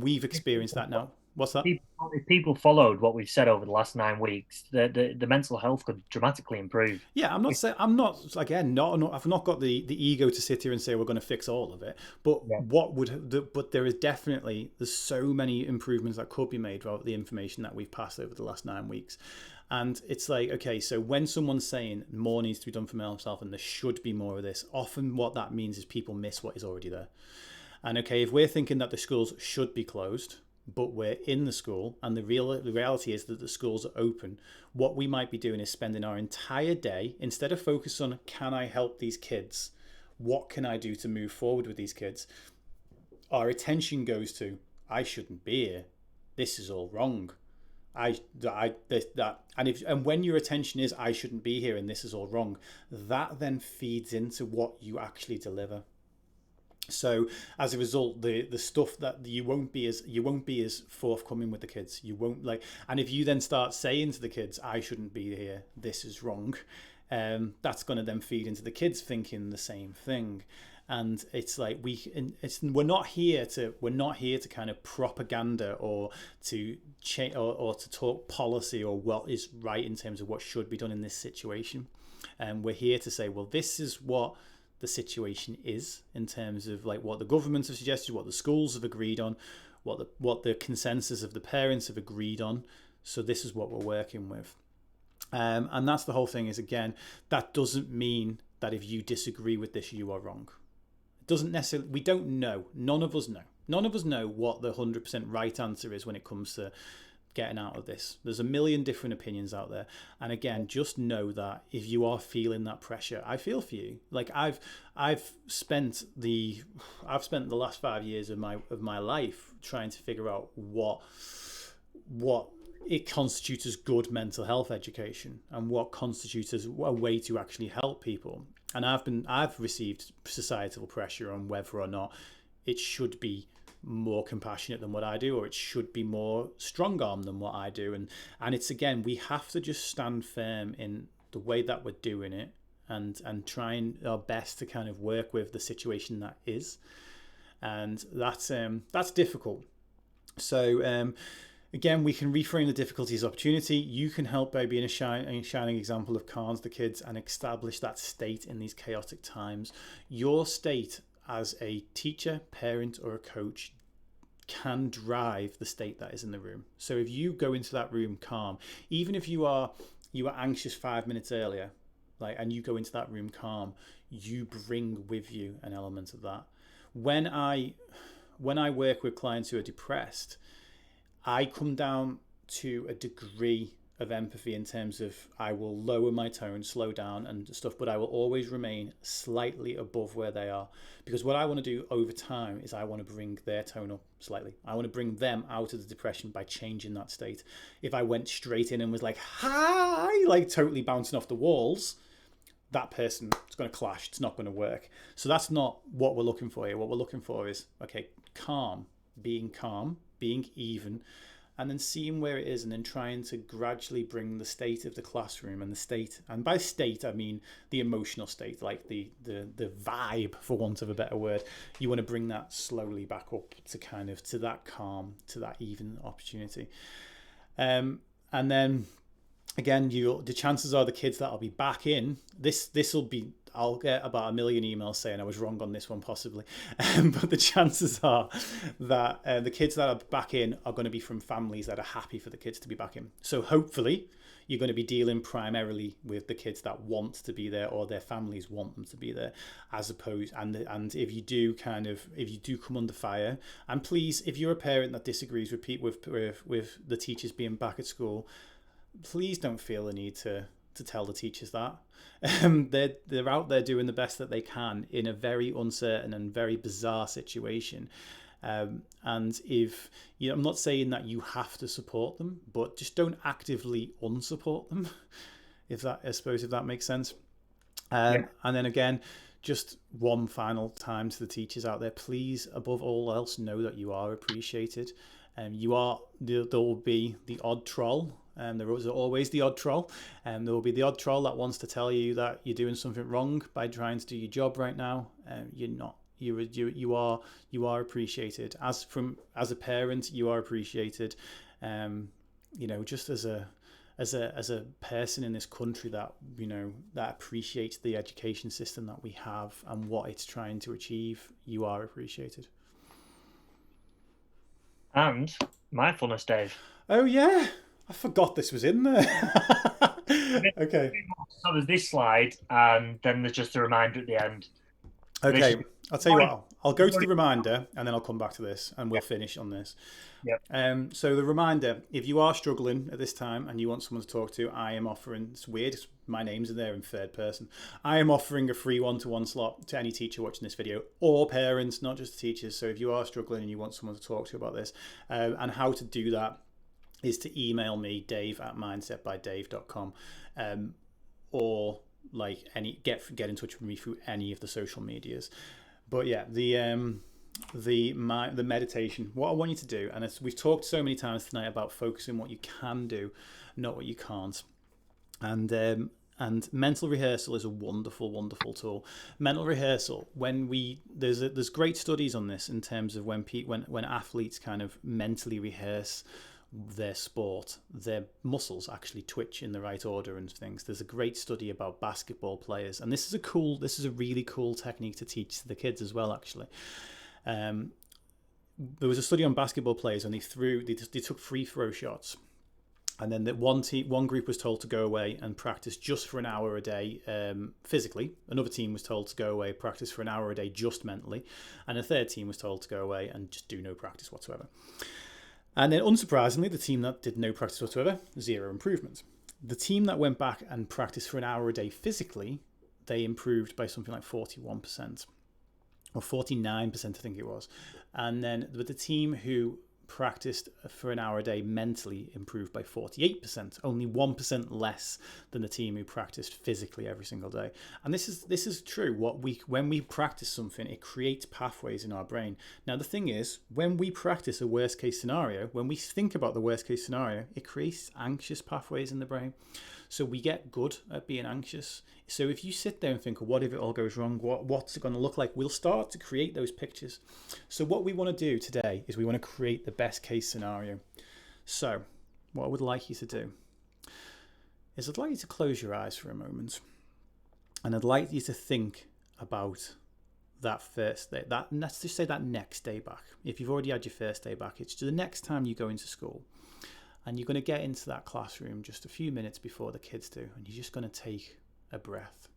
we've experienced that now. What's that? If people followed what we've said over the last 9 weeks, the mental health could dramatically improve. Yeah, I'm not again. I've not got the ego to sit here and say we're going to fix all of it. But Yeah. But there's so many improvements that could be made throughout the information that we've passed over the last 9 weeks. And it's like, okay, so when someone's saying more needs to be done for mental health and there should be more of this, often what that means is people miss what is already there. And okay, if we're thinking that the schools should be closed, but we're in the school and the reality is that the schools are open, what we might be doing is spending our entire day, instead of focus on, can I help these kids? What can I do to move forward with these kids? Our attention goes to, I shouldn't be here. This is all wrong. And when your attention is, I shouldn't be here and this is all wrong, that then feeds into what you actually deliver. So as a result, the stuff that you won't be as forthcoming with the kids. You won't and if you then start saying to the kids, I shouldn't be here, this is wrong, that's going to then feed into the kids thinking the same thing. And it's like we're not here to kind of propaganda or to or to talk policy or what is right in terms of what should be done in this situation. And we're here to say, well, this is what the situation is in terms of like what the governments have suggested, what the schools have agreed on, what the consensus of the parents have agreed on. So this is what we're working with. And that's the whole thing is, again, that doesn't mean that if you disagree with this, you are wrong. It doesn't necessarily, we don't know. None of us know. None of us know what the 100% right answer is when it comes to getting out of this. There's a million different opinions out there, and again, just know that if you are feeling that pressure, I feel for you. Like I've spent the last 5 years of my life trying to figure out what it constitutes as good mental health education and what constitutes as a way to actually help people. And I've received societal pressure on whether or not it should be more compassionate than what I do, or it should be more strong-armed than what I do. And it's, again, we have to just stand firm in the way that we're doing it and trying our best to kind of work with the situation that is. And that's difficult. So again, we can reframe the difficulty as opportunity. You can help by being a shining example of calm to the kids and establish that state in these chaotic times. Your state as a teacher, parent, or a coach can drive the state that is in the room. So if you go into that room calm, even if you were anxious 5 minutes earlier, and you go into that room calm, you bring with you an element of that. When I work with clients who are depressed, I come down to a degree of empathy in terms of I will lower my tone, slow down and stuff, but I will always remain slightly above where they are, because what I want to do over time is I want to bring their tone up slightly. I want to bring them out of the depression by changing that state. If I went straight in and was like, hi, like totally bouncing off the walls, that person is going to clash. It's not going to work. So that's not what we're looking for here. What we're looking for is, okay, calm, being even, and then seeing where it is, and then trying to gradually bring the state of the classroom and by state I mean the emotional state, like the vibe, for want of a better word. You want to bring that slowly back up to that calm, to that even opportunity. And then again, the chances are the kids that'll be back in this will be, I'll get about 1 million emails saying I was wrong on this one, possibly. But the chances are that the kids that are back in are going to be from families that are happy for the kids to be back in. So hopefully you're going to be dealing primarily with the kids that want to be there, or their families want them to be there, as opposed, and if you do come under fire, and please, if you're a parent that disagrees with the teachers being back at school, please don't feel the need to tell the teachers that. They're out there doing the best that they can in a very uncertain and very bizarre situation. And if I'm not saying that you have to support them, but just don't actively unsupport them, if that makes sense. And then again, just one final time to the teachers out there, please, above all else, know that you are appreciated. There will be the odd troll. There is always the odd troll. There will be the odd troll that wants to tell you that you're doing something wrong by trying to do your job right now. You're not. You are appreciated. As a parent, you are appreciated. Just as a person in this country that that appreciates the education system that we have and what it's trying to achieve, you are appreciated. And mindfulness, Dave. Oh yeah. I forgot this was in there. Okay. So there's this slide, and then there's just a reminder at the end. Okay. I'll tell you what. I'll go to the reminder, and then I'll come back to this, and we'll finish on this. Yep. So the reminder: if you are struggling at this time and you want someone to talk to, I am offering. It's weird. My name's in there in third person. I am offering a free one-to-one slot to any teacher watching this video, or parents, not just teachers. So if you are struggling and you want someone to talk to about this, and how to do that, is to email me, dave@mindsetbydave.com, or get in touch with me through any of the social medias. But yeah, the meditation, what I want you to do, and we've talked so many times tonight about focusing what you can do, not what you can't, and mental rehearsal is a wonderful, wonderful tool. Mental rehearsal, there's great studies on this in terms of when athletes kind of mentally rehearse their sport, their muscles actually twitch in the right order and things. There's a great study about basketball players, and this is a really cool technique to teach to the kids as well, actually. There was a study on basketball players, and they took free throw shots, and then one group was told to go away and practice just for an hour a day physically. Another team was told to go away, practice for an hour a day just mentally, and a third team was told to go away and just do no practice whatsoever. And then, unsurprisingly, the team that did no practice whatsoever, 0 improvement. The team that went back and practiced for an hour a day physically, they improved by something like 41%, or 49%, I think it was. And then, with the team who practiced for an hour a day mentally, improved by 48%, only 1% less than the team who practiced physically every single day. And this is true. When we practice something, it creates pathways in our brain. Now the thing is, when we practice a worst case scenario, when we think about the worst case scenario, it creates anxious pathways in the brain. So we get good at being anxious. So if you sit there and think, what if it all goes wrong? What's it going to look like? We'll start to create those pictures. So what we want to do today is we want to create the best case scenario. So what I would like you to do is I'd like you to close your eyes for a moment. And I'd like you to think about that first day. Let's just say that next day back. If you've already had your first day back, it's the next time you go into school. And you're going to get into that classroom just a few minutes before the kids do. And you're just going to take a breath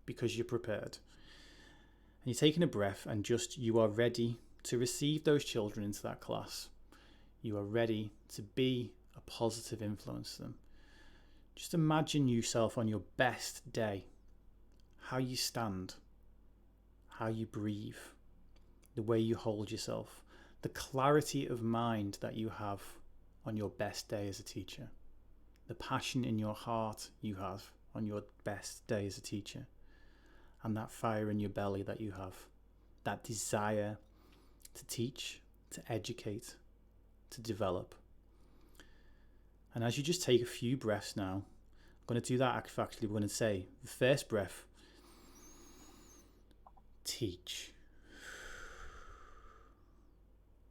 because you're prepared. And you're taking a breath and you are ready to receive those children into that class. You are ready to be a positive influence to them. Just imagine yourself on your best day. How you stand. How you breathe. The way you hold yourself. The clarity of mind that you have on your best day as a teacher, the passion in your heart you have on your best day as a teacher, and that fire in your belly that you have, that desire to teach, to educate, to develop. And as you just take a few breaths now, I'm going to do that actually. We're going to say the first breath, teach.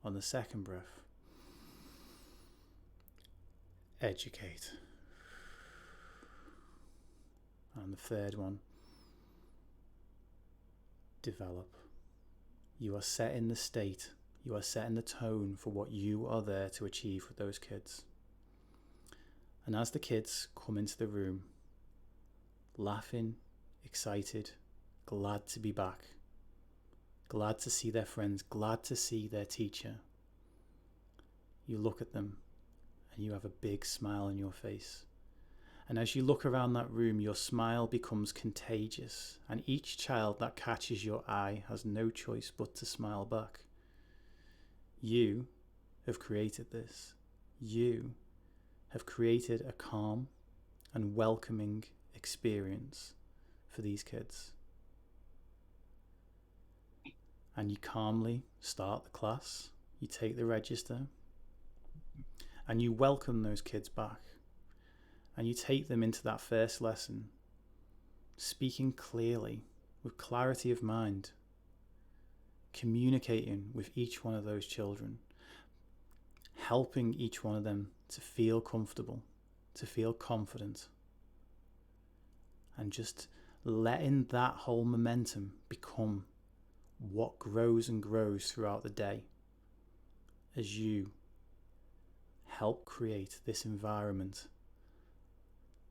On the second breath, educate. And the third one, develop. You are setting the state. You are setting the tone for what you are there to achieve with those kids. And as the kids come into the room, laughing, excited, glad to be back, glad to see their friends, glad to see their teacher, you look at them and you have a big smile on your face. And as you look around that room, your smile becomes contagious, and each child that catches your eye has no choice but to smile back. You have created this. You have created a calm and welcoming experience for these kids. And you calmly start the class, you take the register, and you welcome those kids back. And you take them into that first lesson, speaking clearly, with clarity of mind, communicating with each one of those children, helping each one of them to feel comfortable, to feel confident, and just letting that whole momentum become what grows and grows throughout the day as you help create this environment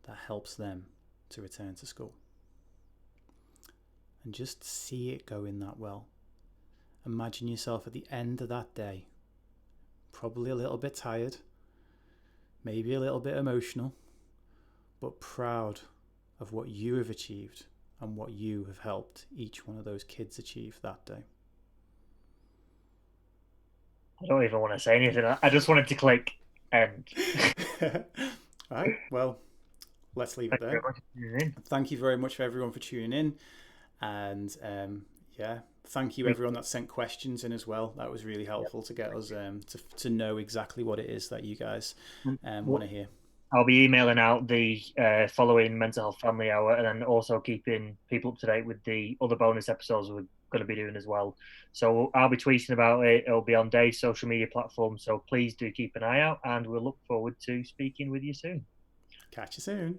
that helps them to return to school. And just see it going that well. Imagine yourself at the end of that day, probably a little bit tired, maybe a little bit emotional, but proud of what you have achieved and what you have helped each one of those kids achieve that day. I don't even want to say anything. I just wanted to click end. Right, well, let's leave it there. Thank you very much for everyone for tuning in. And thank you everyone that sent questions in as well. That was really helpful to get us to know exactly what it is that you guys want to hear. I'll be emailing out the following Mental Health Family Hour, and then also keeping people up to date with the other bonus episodes we're going to be doing as well. So I'll be tweeting about it. It'll be on Dave's social media platform. So please do keep an eye out, and we'll look forward to speaking with you soon. Catch you soon.